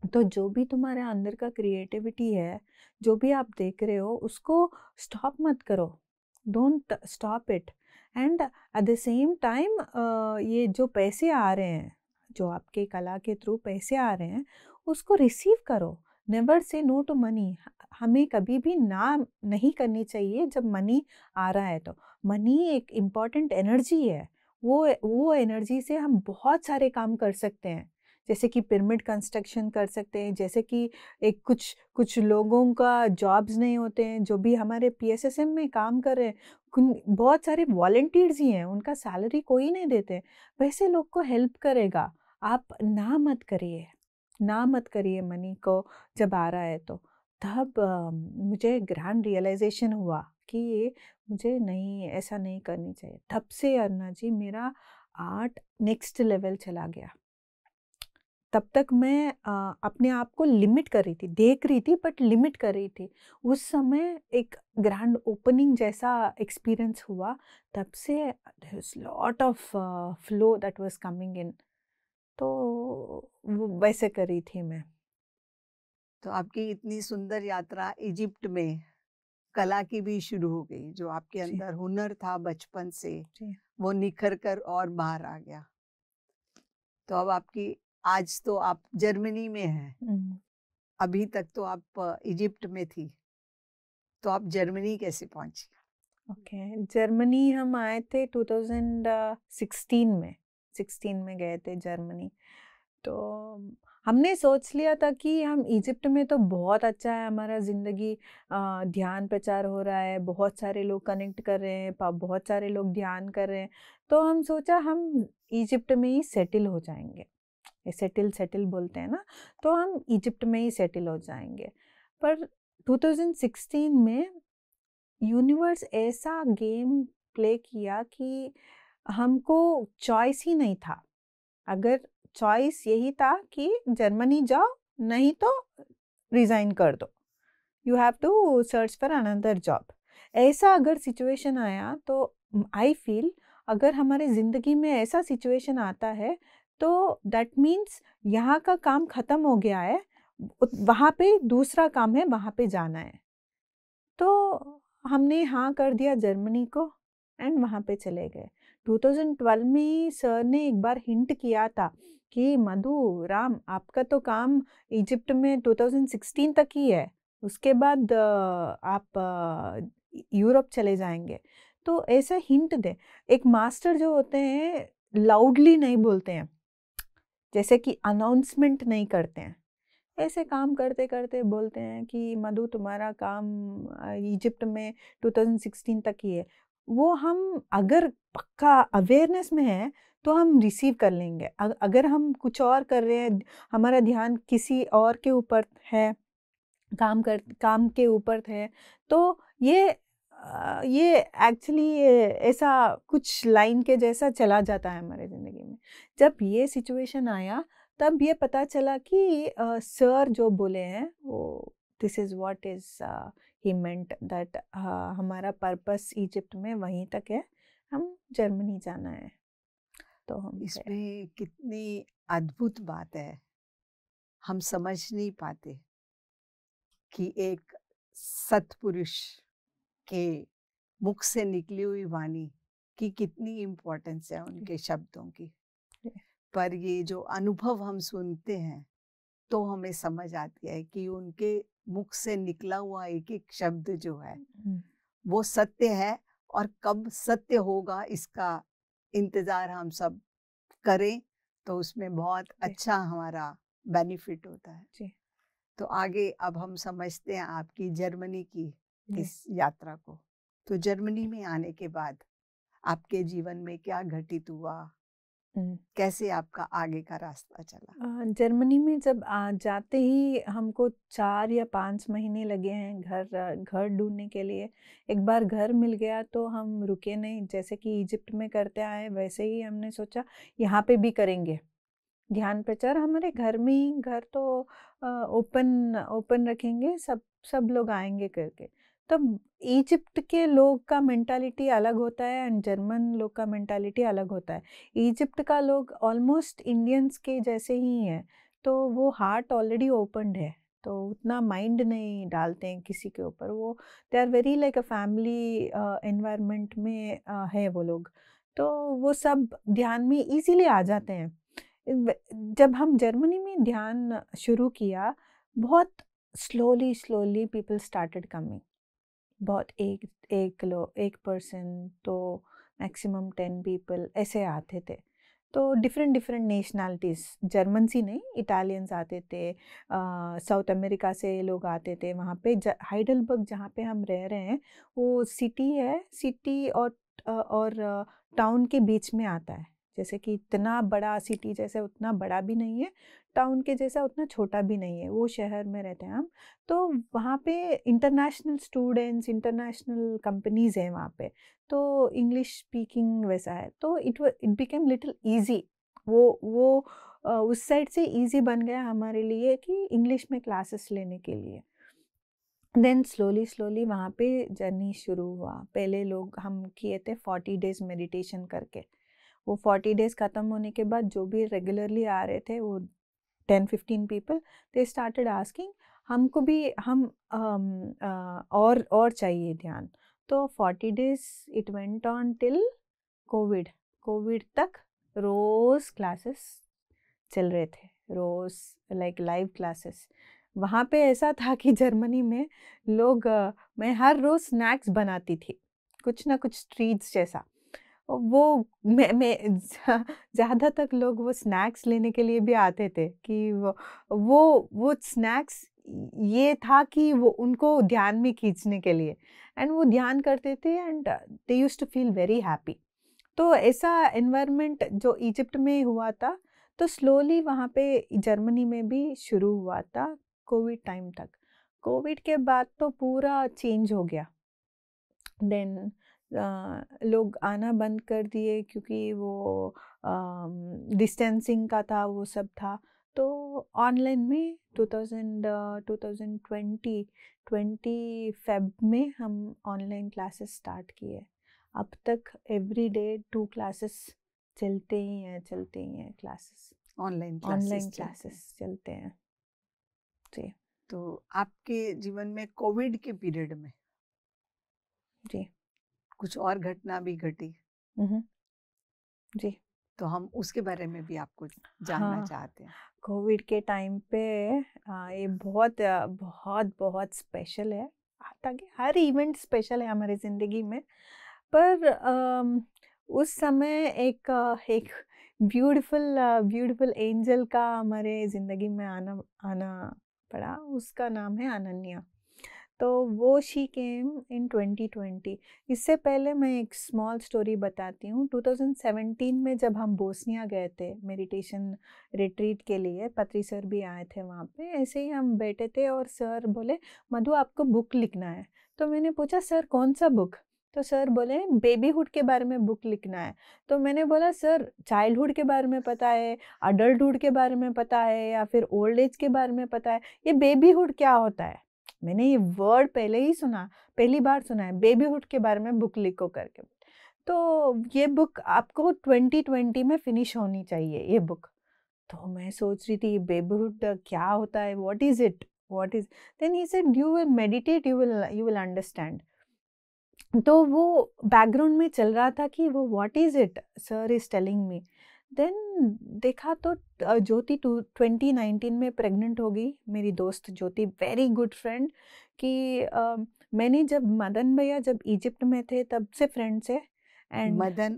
तो जो भी तुम्हारे अंदर का क्रिएटिविटी है, जो भी आप देख रहे हो, उसको स्टॉप मत करो, don't stop it. And at the same time ये जो पैसे आ रहे हैं, जो आपके कला के थ्रू पैसे आ रहे हैं, उसको रिसीव करो। Never say no to money. हमें कभी भी ना नहीं करनी चाहिए जब मनी आ रहा है। तो मनी एक इम्पॉर्टेंट एनर्जी है। वो एनर्जी से हम बहुत सारे काम कर सकते हैं, जैसे कि पिरामिड कंस्ट्रक्शन कर सकते हैं, जैसे कि एक कुछ लोगों का जॉब्स नहीं होते हैं, जो भी हमारे पीएसएसएम में काम कर रहे हैं, बहुत सारे वॉलंटियर्स ही हैं, उनका सैलरी कोई नहीं देते, वैसे लोग को हेल्प करेगा। आप ना मत करिए मनी को जब आ रहा है तो। तब मुझे ग्रैंड रियलाइजेशन हुआ कि ये मुझे नहीं, ऐसा नहीं करनी चाहिए। तब से अरुणा जी मेरा आर्ट नेक्स्ट लेवल चला गया। तब तक मैं अपने आप को लिमिट कर रही थी, देख रही थी बट लिमिट कर रही थी। उस समय एक ग्रैंड ओपनिंग जैसा एक्सपीरियंस हुआ। तब से there is lot of flow that was coming in. तो वो वैसे करी थी मैं। तो आपकी इतनी सुंदर यात्रा इजिप्ट में कला की भी शुरू हो गई। जो आपके जी अंदर हुनर था बचपन से, जी वो निखर कर और बाहर आ गया। तो अब आपकी, आज तो आप जर्मनी में हैं, हम्म। अभी तक तो आप इजिप्ट में थी, तो आप जर्मनी कैसे पहुंची? ओके, जर्मनी हम आए थे 2016 में। 16 में गए थे जर्मनी। तो हमने सोच लिया था कि हम इजिप्ट में तो बहुत अच्छा है हमारा ज़िंदगी, ध्यान प्रचार हो रहा है, बहुत सारे लोग कनेक्ट कर रहे हैं, बहुत सारे लोग ध्यान कर रहे हैं। तो हम सोचा हम इजिप्ट में ही सेटल हो जाएंगे। सेटल बोलते हैं ना, तो हम इजिप्ट में ही सेटल हो जाएंगे। पर 2016 में यूनिवर्स ऐसा गेम प्ले किया कि हमको चॉइस ही नहीं था। अगर चॉइस यही था कि जर्मनी जाओ, नहीं तो रिजाइन कर दो, you have to search for another job, ऐसा अगर सिचुएशन आया तो आई फील अगर हमारे ज़िंदगी में ऐसा सिचुएशन आता है तो दैट मीन्स यहाँ का काम ख़त्म हो गया है, वहाँ पे दूसरा काम है, वहाँ पे जाना है। तो हमने हाँ कर दिया जर्मनी को एंड वहाँ पे चले गए। 2012 में ही सर ने एक बार हिंट किया था कि मधु राम आपका तो काम इजिप्ट में 2016 तक ही है, उसके बाद आप यूरोप चले जाएंगे। तो ऐसा हिंट दे। एक मास्टर जो होते हैं लाउडली नहीं बोलते हैं, जैसे कि अनाउंसमेंट नहीं करते हैं, ऐसे काम करते करते बोलते हैं कि मधु तुम्हारा काम इजिप्ट में 2016 तक ही है। वो हम अगर पक्का अवेयरनेस में है तो हम रिसीव कर लेंगे। अगर हम कुछ और कर रहे हैं, हमारा ध्यान किसी और के ऊपर है, काम के ऊपर है, तो ये एक्चुअली ऐसा कुछ लाइन के जैसा चला जाता है हमारे ज़िंदगी में। जब ये सिचुएशन आया तब ये पता चला कि सर जो बोले हैं वो this is what is he meant that हमारा पर्पस इजिप्ट में वहीं तक है, हम जर्मनी जाना है। तो हम गए। इसमें कितनी अद्भुत बात है, हम समझ नहीं पाते कि एक सत्पुरुष के मुख से निकली हुई वाणी की कितनी इम्पोर्टेंस है, उनके शब्दों की। पर ये जो अनुभव हम सुनते हैं तो हमें समझ आती है कि उनके मुख से निकला हुआ एक एक शब्द जो है वो सत्य है, और कब सत्य होगा इसका इंतजार हम सब करें तो उसमें बहुत अच्छा हमारा बेनिफिट होता है। जी तो आगे अब हम समझते हैं आपकी जर्मनी की इस यात्रा को। तो जर्मनी में आने के बाद आपके जीवन में क्या घटित हुआ, कैसे आपका आगे का रास्ता चला? जर्मनी में जब जाते ही हमको 4 या 5 महीने लगे हैं घर ढूंढने के लिए। एक बार घर मिल गया तो हम रुके नहीं, जैसे कि इजिप्ट में करते आए वैसे ही हमने सोचा यहाँ पे भी करेंगे। ध्यान प्रचार हमारे घर में ही, घर तो ओपन ओपन रखेंगे, सब लोग आएंगे करके। तब इजिप्ट के लोग का मेंटालिटी अलग होता है एंड जर्मन लोग का मेंटालिटी अलग होता है। इजिप्ट का लोग ऑलमोस्ट इंडियंस के जैसे ही हैं, तो वो हार्ट ऑलरेडी ओपन्ड है, तो उतना माइंड नहीं डालते हैं किसी के ऊपर। वो they are very like a family environment में है वो लोग, तो वो सब ध्यान में इजीली आ जाते हैं। जब हम जर्मनी में ध्यान शुरू किया, बहुत स्लोली पीपल स्टार्टेड कमिंग। बहुत एक पर्सन तो मैक्सिमम 10 पीपल ऐसे आते थे। तो डिफरेंट नेशनलिटीज़, जर्मन्स ही नहीं, इटालियंस आते थे, साउथ अमेरिका से लोग आते थे। वहाँ पे हाइडलबर्ग जहाँ पे हम रह रहे हैं, वो सिटी है, सिटी और टाउन के बीच में आता है। जैसे कि इतना बड़ा सिटी जैसे उतना बड़ा भी नहीं है, टाउन के जैसा उतना छोटा भी नहीं है, वो शहर में रहते हैं हम। तो वहाँ पे इंटरनेशनल स्टूडेंट्स, इंटरनेशनल कंपनीज हैं वहाँ पे, तो इंग्लिश स्पीकिंग वैसा है, तो इट बिकेम लिटिल ईजी। वो उस साइड से ईजी बन गया हमारे लिए कि इंग्लिश में क्लासेस लेने के लिए। देन स्लोली वहाँ पे जर्नी शुरू हुआ। पहले लोग हम किए थे 40 डेज मेडिटेशन करके। वो 40 डेज ख़त्म होने के बाद जो भी रेगुलरली आ रहे थे वो 10-15 पीपल, दे स्टार्टेड आस्किंग हमको भी और चाहिए ध्यान। तो 40 days it went on till Covid तक रोज़ क्लासेस चल रहे थे, रोज़ लाइक लाइव क्लासेस। वहाँ पे ऐसा था कि जर्मनी में लोग मैं हर रोज़ स्नैक्स बनाती थी, कुछ ना कुछ ट्रीट्स जैसा। वो मैं ज़्यादा तक लोग वो स्नैक्स लेने के लिए भी आते थे कि वो स्नैक्स ये था कि वो उनको ध्यान में खींचने के लिए, एंड वो ध्यान करते थे and they used to feel very happy. तो ऐसा एनवायरनमेंट जो इजिप्ट में हुआ था, तो स्लोली वहाँ पे जर्मनी में भी शुरू हुआ था कोविड टाइम तक। कोविड के बाद तो पूरा चेंज हो गया। देन लोग आना बंद कर दिए क्योंकि वो डिस्टेंसिंग का था, वो सब था। तो ऑनलाइन में 2020 फेब में हम ऑनलाइन क्लासेस स्टार्ट किए। अब तक एवरी डे 2 क्लासेस चलते ही हैं क्लासेस, ऑनलाइन क्लासेस चलते हैं जी। तो आपके जीवन में कोविड के पीरियड में जी कुछ और घटना भी घटी, जी, तो हम उसके बारे में भी आपको जानना चाहते हैं। कोविड के टाइम पे ये बहुत स्पेशल है। ताकि हर इवेंट स्पेशल है हमारी ज़िंदगी में, पर उस समय एक ब्यूटीफुल एंजल का हमारे ज़िंदगी में आना पड़ा। उसका नाम है अनन्या। तो वो शी केम इन 2020। इससे पहले मैं एक स्मॉल स्टोरी बताती हूँ। 2017 में जब हम बोस्निया गए थे मेडिटेशन रिट्रीट के लिए, पत्री सर भी आए थे वहाँ पे। ऐसे ही हम बैठे थे और सर बोले मधु आपको बुक लिखना है। तो मैंने पूछा सर कौन सा बुक? तो सर बोले बेबीहुड के बारे में बुक लिखना है। तो मैंने बोला सर चाइल्डहुड के बारे में पता है, अडल्टहुड के बारे में पता है, या फिर ओल्ड एज के बारे में पता है, ये बेबीहुड क्या होता है? मैंने ये वर्ड पहली बार सुना है, बेबीहुड के बारे में बुक लिखो करके। तो ये बुक आपको 2020 में फिनिश होनी चाहिए ये बुक। तो मैं सोच रही थी बेबीहुड क्या होता है, what is it, then he said you will meditate, you will understand. तो वो बैकग्राउंड में चल रहा था कि वो what is it sir is telling me. Then देखा तो ज्योति 2019 में प्रेग्नेंट हो गई। मेरी दोस्त ज्योति, वेरी गुड फ्रेंड, कि मैंने जब मदन भैया जब इजिप्ट में थे तब से फ्रेंड्स है। एंड मदन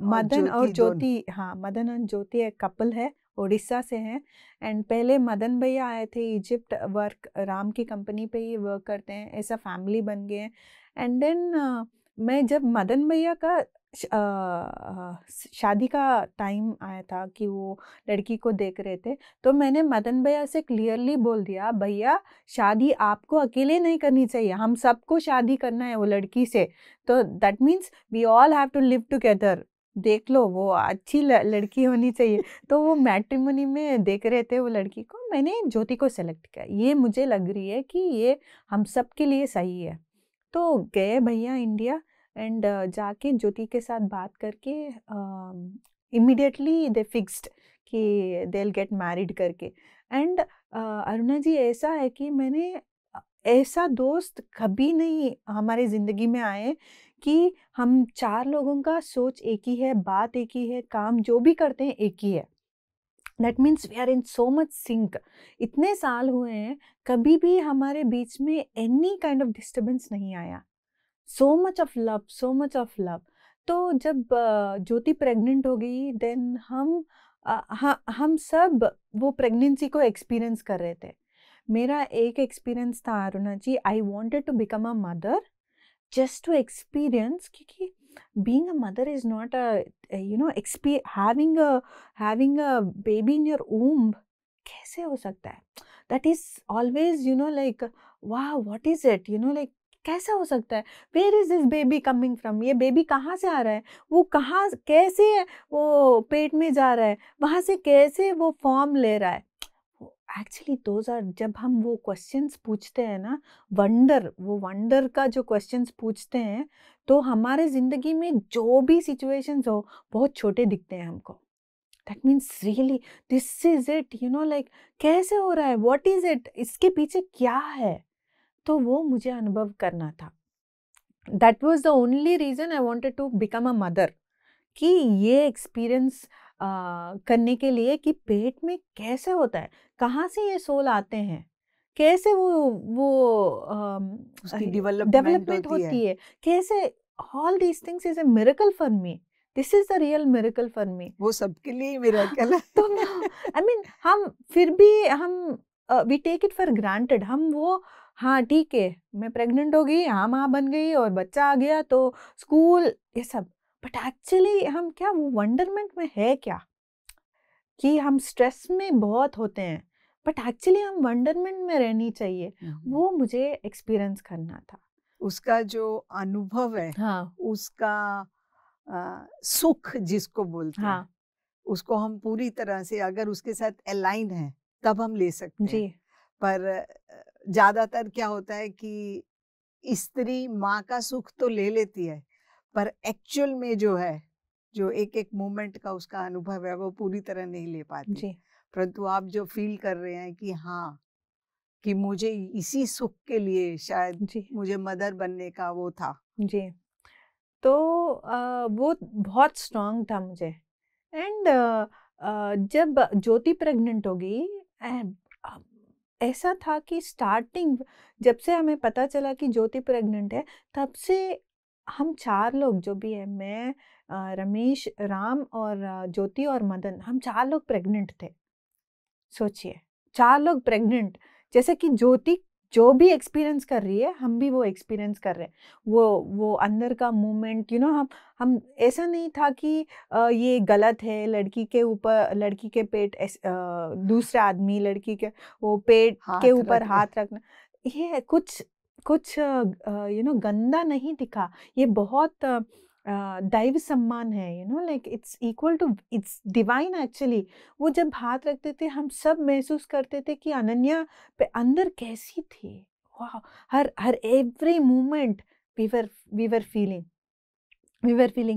और ज्योति, हाँ मदन और ज्योति एक कपल है, उड़ीसा से हैं। एंड पहले मदन भैया आए थे इजिप्ट, वर्क राम की कंपनी पे ही वर्क करते हैं, ऐसा फैमिली बन गए। एंड देन मैं जब मदन भैया का शादी का टाइम आया था कि वो लड़की को देख रहे थे, तो मैंने मदन भैया से क्लियरली बोल दिया, भैया शादी आपको अकेले नहीं करनी चाहिए, हम सबको शादी करना है वो लड़की से, तो that means we all have to live together, देख लो वो अच्छी लड़की होनी चाहिए। तो वो मैट्रिमोनी में देख रहे थे वो लड़की को, मैंने ज्योति को सेलेक्ट किया, ये मुझे लग रही है कि ये हम सब के लिए सही है। तो गए भैया इंडिया एंड जाके ज्योति के साथ बात करके इमीडिएटली दे फिक्स्ड कि दे विल गेट मैरिड करके। एंड अरुणा जी, ऐसा है कि मैंने ऐसा दोस्त कभी नहीं हमारे ज़िंदगी में आए कि हम 4 लोगों का सोच एक ही है, बात एक ही है, काम जो भी करते हैं एक ही है। That means we are in so much sync. इतने साल हुए हैं, कभी भी हमारे बीच में एनी काइंड ऑफ डिस्टर्बेंस नहीं आया। So much of love, so much of love. तो जब ज्योति प्रेग्नेंट हो गई, देन हम सब वो प्रेगनेंसी को एक्सपीरियंस कर रहे थे। मेरा एक एक्सपीरियंस था Aruna ji, I wanted to become a mother just to experience, क्योंकि being a mother is not a having a baby in your womb कैसे हो सकता है, that is always like wow, what is it, like कैसे हो सकता है, where is this baby coming from, ये बेबी कहाँ से आ रहा है, वो कहाँ कैसे वो पेट में जा रहा है, वहाँ से कैसे वो फॉर्म ले रहा है। एक्चुअली दोज आर, जब हम वो क्वेश्चंस पूछते हैं ना, वो वंडर का जो क्वेश्चंस पूछते हैं, तो हमारे जिंदगी में जो भी सिचुएशंस हो बहुत छोटे दिखते हैं हमको। That means really this is it, like कैसे हो रहा है, व्हाट इज इट, इसके पीछे क्या है। तो वो मुझे अनुभव करना था। That was the only reason I wanted to become a mother, कि ये एक्सपीरियंस करने के लिए कि पेट में कैसे होता है, कहाँ से ये सोल आते हैं, कैसे वो उसकी डेवलपमेंट डेवलपमेंट होती है, कैसे, all these things is a miracle for me, this is the real miracle for me. वो सबके लिए मिरेकल है। तो आई मीन हम फिर भी हम we take it for granted, हम वो हाँ ठीक है मैं प्रेग्नेंट हो गई, हाँ माँ बन गई और बच्चा आ गया तो स्कूल ये सब, बट एक्चुअली हम क्या वो वंडरमेंट में है क्या, कि हम स्ट्रेस में बहुत होते हैं, बट एक्चुअली हम वंडरमेंट में रहनी चाहिए। वो मुझे एक्सपीरियंस करना था। उसका जो अनुभव है, हाँ, उसका सुख जिसको बोलते हैं, हाँ, उसको हम पूरी तरह से अगर उसके साथ अलाइन है तब हम ले सकते जी, हैं। पर ज्यादातर क्या होता है कि स्त्री माँ का सुख तो ले लेती है, पर एक्चुअल में जो है, जो एक एक मोमेंट का उसका अनुभव है, वो पूरी तरह नहीं ले पाती। जी, परंतु आप जो फील कर रहे हैं कि हाँ, कि मुझे इसी सुख के लिए शायद जी, मुझे मदर बनने का वो था। जी। तो वो बहुत स्ट्रांग था मुझे। एंड जब ज्योति प्रेग्नेंट हो गई, and, ऐसा था कि स्टार्टिंग जब से हमें पता चला कि ज्योति प्रेग्नेंट है, तब से हम 4 लोग जो भी है, मैं रमेश, राम और ज्योति और मदन, हम 4 लोग प्रेग्नेंट थे। सोचिए 4 लोग प्रेग्नेंट, जैसे कि ज्योति जो भी एक्सपीरियंस कर रही है हम भी वो एक्सपीरियंस कर रहे हैं। वो अंदर का मूवमेंट, हम ऐसा नहीं था कि ये गलत है, लड़की के ऊपर, लड़की के पेट दूसरा आदमी लड़की के वो पेट के हाथ ऊपर रख हाथ रखना, ये कुछ गंदा नहीं दिखा। ये बहुत दैव सम्मान है, like it's equal to, it's divine actually. वो जब हाथ रखते थे हम सब महसूस करते थे कि अनन्या पे अंदर कैसी थी। वाह, हर every moment we were feeling,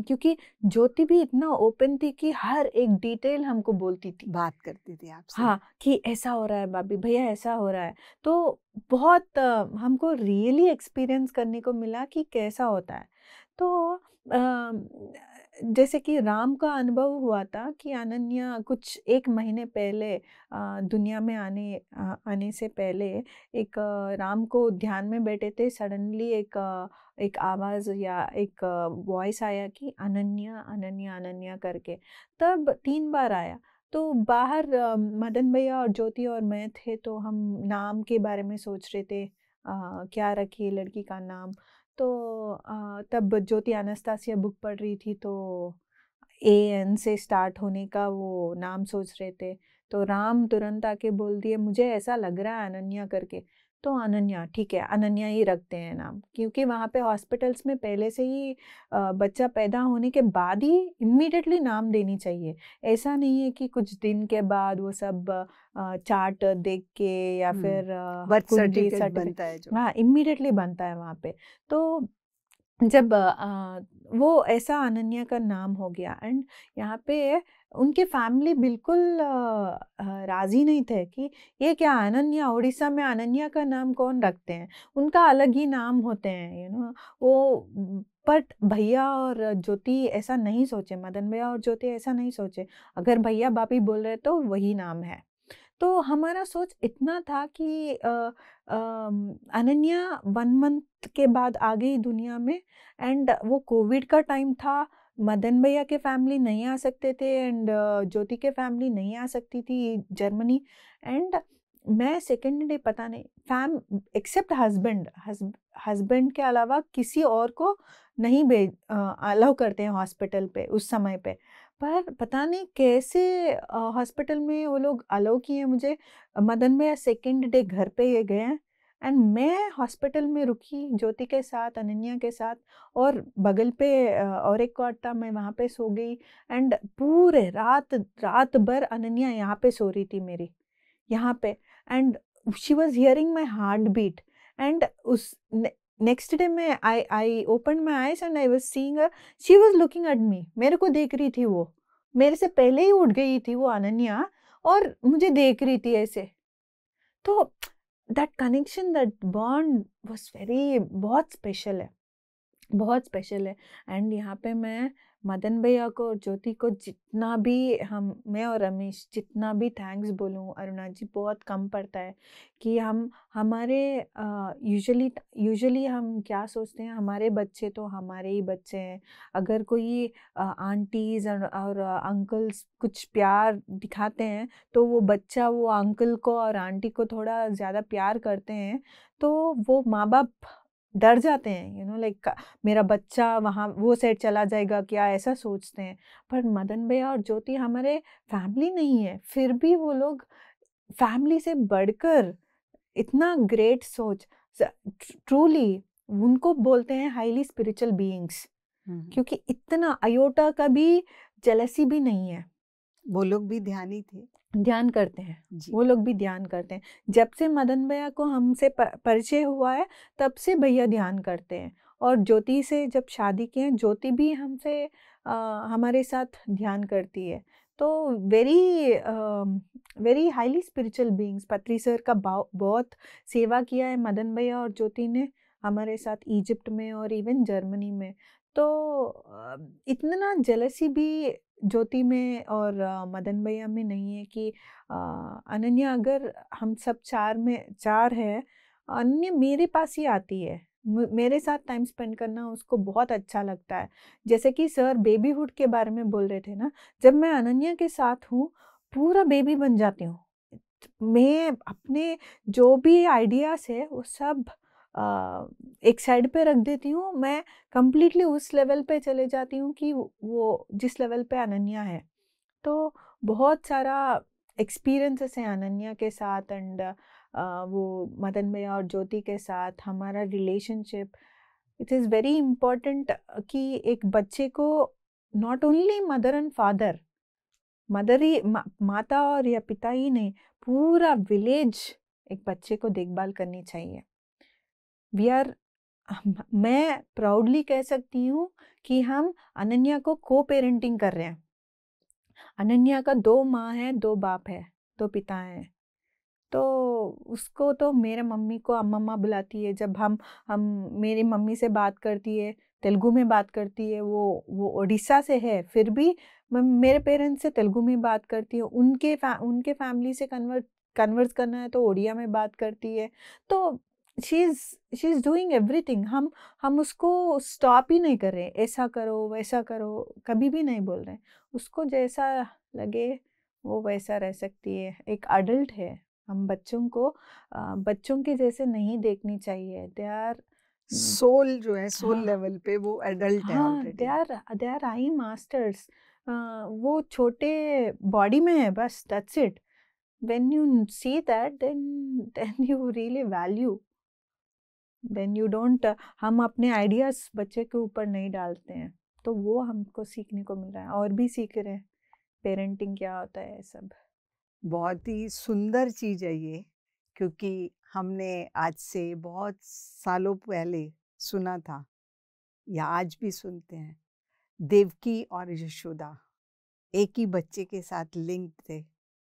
क्योंकि ज्योति भी इतना ओपन थी कि हर एक डिटेल हमको बोलती थी, बात करती थी आपसे। हाँ, कि ऐसा हो रहा है भाभी, भैया ऐसा हो रहा है। तो बहुत हमको रियली एक्सपीरियंस करने को मिला कि कैसा होता है। तो जैसे कि राम का अनुभव हुआ था कि अनन्या कुछ 1 महीने पहले दुनिया में आने से पहले एक राम को ध्यान में बैठे थे, सडनली एक आवाज़ या एक वॉइस आया कि अनन्या अनन्या अनन्या करके, तब 3 बार आया। तो बाहर मदन भैया और ज्योति और मैं थे, तो हम नाम के बारे में सोच रहे थे, क्या रखिए लड़की का नाम। तो तब ज्योति अनास्तासिया बुक पढ़ रही थी, तो AN से स्टार्ट होने का वो नाम सोच रहे थे। तो राम तुरंत आके बोल दिए मुझे ऐसा लग रहा है अनन्या करके। तो अनन्या, ठीक है, अनन्या ही रखते हैं नाम, क्योंकि वहाँ पे हॉस्पिटल्स में पहले से ही बच्चा पैदा होने के बाद ही इम्मीडिएटली नाम देनी चाहिए। ऐसा नहीं है कि कुछ दिन के बाद वो सब चार्ट देख के या फिर बर्थ कुंडली सर्टिफिकेट बनता है जो। हाँ, इम्मीडिएटली बनता है वहाँ पे। तो जब वो ऐसा अनन्या का नाम हो गया, एंड यहाँ पे उनके फैमिली बिल्कुल राजी नहीं थे कि ये क्या अनन्या, उड़ीसा में अनन्या का नाम कौन रखते हैं, उनका अलग ही नाम होते हैं, वो। बट भैया और ज्योति ऐसा नहीं सोचे, मदन भैया और ज्योति ऐसा नहीं सोचे, अगर भैया बापी बोल रहे तो वही नाम है। तो हमारा सोच इतना था कि अनन्या 1 मंथ के बाद आ गई दुनिया में, एंड वो कोविड का टाइम था, मदन भैया के फैमिली नहीं आ सकते थे, एंड ज्योति के फैमिली नहीं आ सकती थी जर्मनी। एंड मैं सेकेंड डे पता नहीं, एक्सेप्ट हस्बैंड के अलावा किसी और को नहीं अलाउ करते हैं हॉस्पिटल पे उस समय पे। पर पता नहीं कैसे हॉस्पिटल में वो लोग अलाउ किए मुझे। मदन भैया सेकेंड डे घर पे ये गए, एंड मैं हॉस्पिटल में रुकी ज्योति के साथ, अनन्या के साथ, और बगल पे और एक कॉट था, मैं वहाँ पे सो गई। एंड पूरे रात भर अनन्या यहाँ पे सो रही थी मेरी, यहाँ पे, and she was hearing my heartbeat. And उस नेक्स्ट डे में I open my eyes and I was seeing her, she was looking at me, मेरे को देख रही थी वो, मेरे से पहले ही उठ गई थी वो अनन्या, और मुझे देख रही थी ऐसे। तो that connection, that bond was very, बहुत स्पेशल है, बहुत स्पेशल है। एंड यहाँ पे मैं मदन भैया को और ज्योति को जितना भी मैं और रमेश जितना भी थैंक्स बोलूँ अरुणा जी, बहुत कम पड़ता है कि हम हमारे यूजुअली हम क्या सोचते हैं, हमारे बच्चे तो हमारे ही बच्चे हैं। अगर कोई आंटीज और अंकल्स कुछ प्यार दिखाते हैं तो वो बच्चा वो अंकल को और आंटी को थोड़ा ज़्यादा प्यार करते हैं, तो वो माँ बाप डर जाते हैं, लाइक मेरा बच्चा वहाँ वो साइड चला जाएगा क्या, ऐसा सोचते हैं। पर मदन भैया और ज्योति हमारे फैमिली नहीं है, फिर भी वो लोग फैमिली से बढ़कर इतना ग्रेट सोच, ट्रूली उनको बोलते हैं हाईली स्पिरिचुअल बीइंग्स, क्योंकि इतना अयोटा का भी जेलसी भी नहीं है। वो लोग भी ध्यानी थे, ध्यान करते हैं, वो लोग भी ध्यान करते हैं। जब से मदन भैया को हमसे परिचय हुआ है तब से भैया ध्यान करते हैं, और ज्योति से जब शादी किए, ज्योति भी हमसे हमारे साथ ध्यान करती है। तो वेरी हाईली स्पिरिचुअल बीइंग्स। पत्री सर का बहुत सेवा किया है मदन भैया और ज्योति ने हमारे साथ, इजिप्ट में और इवन जर्मनी में। तो इतना जेलसी भी ज्योति में और मदन भैया में नहीं है कि अनन्या, अगर हम सब चार है, अनन्या मेरे पास ही आती है, मेरे साथ टाइम स्पेंड करना उसको बहुत अच्छा लगता है। जैसे कि सर बेबीहुड के बारे में बोल रहे थे ना, जब मैं अनन्या के साथ हूँ पूरा बेबी बन जाती हूँ। मैं अपने जो भी आइडियाज है वो सब एक साइड पे रख देती हूँ, मैं कंप्लीटली उस लेवल पे चले जाती हूँ कि वो जिस लेवल पे अनन्या है। तो बहुत सारा एक्सपीरियंसेस है अनन्या के साथ, एंड वो मदन भैया और ज्योति के साथ हमारा relationship. It is very important कि एक बच्चे को not only mother and father, mother ही माता और या पिता ही नहीं, पूरा विलेज एक बच्चे को देखभाल करनी चाहिए। मैं प्राउडली कह सकती हूँ कि हम अनन्या को को पेरेंटिंग कर रहे हैं। अनन्या का 2 माँ है, 2 बाप है, 2 पिता हैं। तो उसको तो मेरे मम्मी को अम्मा बुलाती है, जब हम मेरी मम्मी से बात करती है तेलुगु में बात करती है, वो उड़ीसा से है, फिर भी मेरे पेरेंट्स से तेलुगु में बात करती है, उनके फैमिली से कन्वर्स करना है तो उड़िया में बात करती है। तो शी इज डूइंग एवरीथिंग। हम उसको स्टॉप ही नहीं कर रहे, ऐसा करो वैसा करो, कभी भी नहीं बोल रहे। उसको जैसा लगे वो वैसा रह सकती है, एक अडल्ट है। हम बच्चों को बच्चों के जैसे नहीं देखनी चाहिए। दे आर सोल जो है, सोल हाँ लेवल पे वो एडल्ट है हाँ, already. They are I masters. वो छोटे बॉडी में है बस, that's it. When you see that, then you really value, then you don't. हम अपने आइडियाज बच्चे के ऊपर नहीं डालते हैं, तो वो हमको सीखने को मिल रहा है, और भी सीख रहे हैं पेरेंटिंग क्या होता है सब। बहुत ही सुंदर चीज है ये, क्योंकि हमने आज से बहुत सालों पहले सुना था, या आज भी सुनते हैं, देवकी और यशोदा एक ही बच्चे के साथ लिंक थे,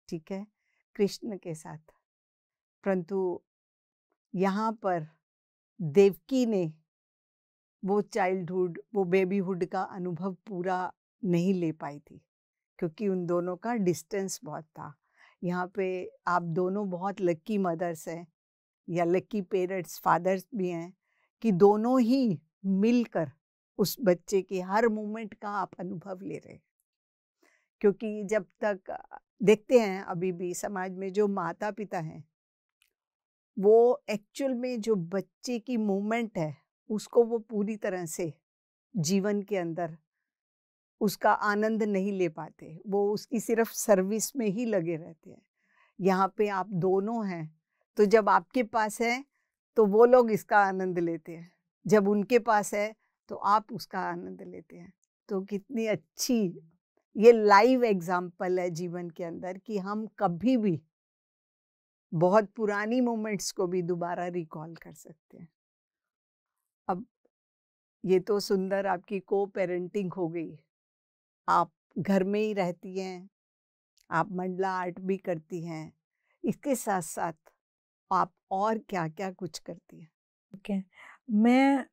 ठीक है, कृष्ण के साथ। परंतु यहाँ पर देवकी ने वो चाइल्डहुड, वो बेबीहुड का अनुभव पूरा नहीं ले पाई थी, क्योंकि उन दोनों का डिस्टेंस बहुत था। यहाँ पे आप दोनों बहुत लकी मदर्स हैं, या लकी पेरेंट्स, फादर्स भी हैं, कि दोनों ही मिलकर उस बच्चे के हर मोमेंट का आप अनुभव ले रहे हैं। क्योंकि जब तक देखते हैं अभी भी समाज में जो माता पिता हैं, वो एक्चुअल में जो बच्चे की मोमेंट है उसको वो पूरी तरह से जीवन के अंदर उसका आनंद नहीं ले पाते, वो उसकी सिर्फ सर्विस में ही लगे रहते हैं। यहाँ पे आप दोनों हैं, तो जब आपके पास है तो वो लोग इसका आनंद लेते हैं, जब उनके पास है तो आप उसका आनंद लेते हैं। तो कितनी अच्छी ये लाइव एग्जाम्पल है जीवन के अंदर, कि हम कभी भी बहुत पुरानी मोमेंट्स को भी दोबारा रिकॉल कर सकते हैं। अब ये तो सुंदर आपकी को पेरेंटिंग हो गई, आप घर में ही रहती हैं, आप मंडला आर्ट भी करती हैं, इसके साथ साथ आप और क्या क्या कुछ करती हैं? ओके, मैं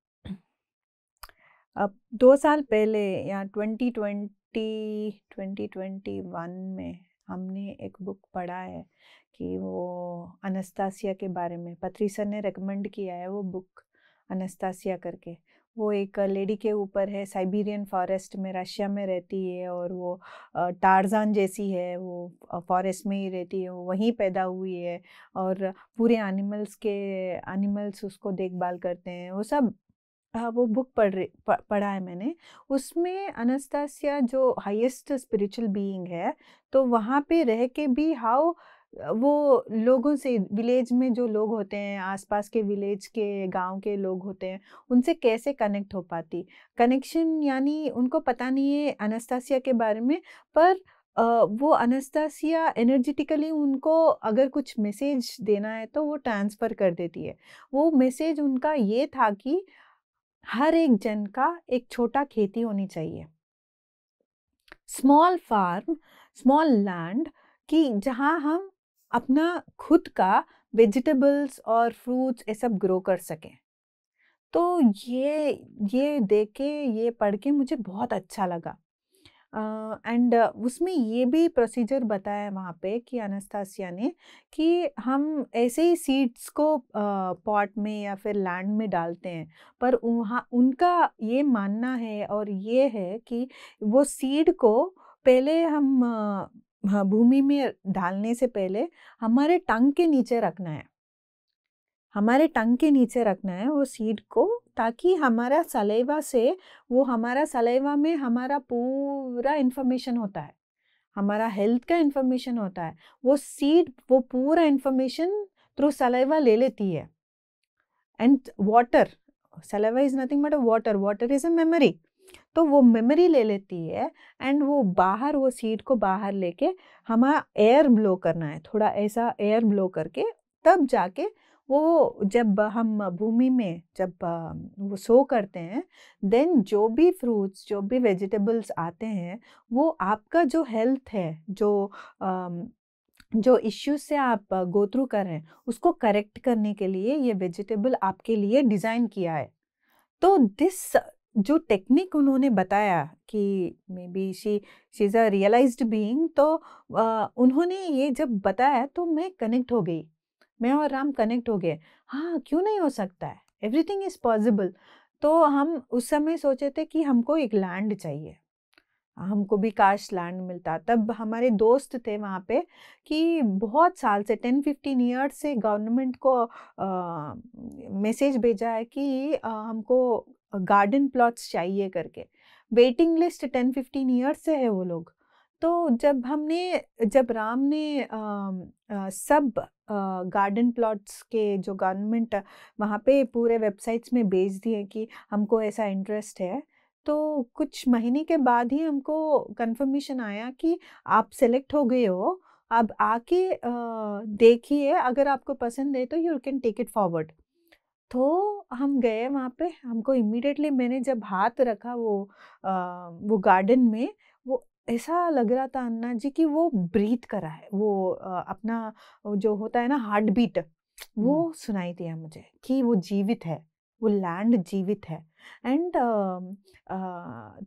अब 2 साल पहले या 2021 में हमने एक बुक पढ़ा है कि वो अनस्तासिया के बारे में, पत्री सर ने रेकमेंड किया है वो बुक, अनस्तासिया करके। वो एक लेडी के ऊपर है, साइबेरियन फॉरेस्ट में, रशिया में रहती है, और वो टार्जान जैसी है, वो फॉरेस्ट में ही रहती है, वो वहीं पैदा हुई है, और पूरे एनिमल्स उसको देखभाल करते हैं, वो सब। हाँ, वो बुक पढ़ा है मैंने। उसमें अनस्तासिया जो हाईएस्ट स्पिरिचुअल बीइंग है, तो वहाँ पे रह के भी हाउ वो लोगों से, विलेज में जो लोग होते हैं, आसपास के विलेज के गांव के लोग होते हैं, उनसे कैसे कनेक्ट हो पाती। कनेक्शन यानी उनको पता नहीं है अनस्तासिया के बारे में, पर वो अनस्तासिया एनर्जेटिकली उनको अगर कुछ मैसेज देना है तो वो ट्रांसफ़र कर देती है। वो मैसेज उनका ये था कि हर एक जन का एक छोटा खेती होनी चाहिए, स्मॉल फार्म, स्मॉल लैंड, कि जहाँ हम अपना खुद का वेजिटेबल्स और फ्रूट्स ये सब ग्रो कर सकें। तो ये देख के, ये पढ़ के मुझे बहुत अच्छा लगा। एंड उसमें ये भी प्रोसीजर बताया वहाँ पे कि अनस्तासिया ने, कि हम ऐसे ही सीड्स को पॉट में या फिर लैंड में डालते हैं, पर वहाँ उनका ये मानना है और ये है कि वो सीड को पहले हम हाँ, भूमि में डालने से पहले हमारे टंग के नीचे रखना है, हमारे टंग के नीचे रखना है वो सीड को, ताकि हमारा सलाइवा से, वो हमारा सलाइवा में हमारा पूरा इन्फॉर्मेशन होता है, हमारा हेल्थ का इन्फॉर्मेशन होता है। वो सीड वो पूरा इन्फॉर्मेशन थ्रू सलाइवा ले लेती है। And water, saliva is nothing but water, water is a memory. तो वो मेमोरी ले लेती है, एंड वो बाहर, वो सीड को बाहर लेके हमारा एयर ब्लो करना है, थोड़ा ऐसा एयर ब्लो करके, तब जाके वो, जब हम भूमि में जब वो सो करते हैं, देन जो भी फ्रूट्स, जो भी वेजिटेबल्स आते हैं, वो आपका जो हेल्थ है, जो इश्यूज से आप गो थ्रू कर रहे हैं, उसको करेक्ट करने के लिए ये वेजिटेबल आपके लिए डिज़ाइन किया है। तो दिस जो टेक्निक उन्होंने बताया कि maybe she is a realised being, तो उन्होंने ये जब बताया तो मैं कनेक्ट हो गई, मैं और राम कनेक्ट हो गए। हाँ, क्यों नहीं हो सकता है, एवरीथिंग इज़ पॉसिबल। तो हम उस समय सोचे थे कि हमको एक लैंड चाहिए, हमको भी काश लैंड मिलता। तब हमारे दोस्त थे वहाँ पे कि बहुत साल से 10-15 ईयर्स से गवर्नमेंट को मैसेज भेजा है कि हमको गार्डन प्लॉट्स चाहिए करके। वेटिंग लिस्ट 10-15 ईयर्स से है वो लोग। तो जब राम ने सब गार्डन प्लॉट्स के जो गवर्नमेंट वहाँ पे पूरे वेबसाइट्स में भेज दिए कि हमको ऐसा इंटरेस्ट है, तो कुछ महीने के बाद ही हमको कंफर्मेशन आया कि आप सेलेक्ट हो गए हो, अब आके देखिए, अगर आपको पसंद है तो you can take it forward. तो हम गए वहाँ पे, हमको इमीडिएटली मैंने जब हाथ रखा वो गार्डन में, वो ऐसा लग रहा था अन्ना जी कि वो ब्रीथ कर रहा है, वो अपना जो होता है ना हार्ट बीट, वो सुनाई दिया मुझे कि वो जीवित है, वो लैंड जीवित है। एंड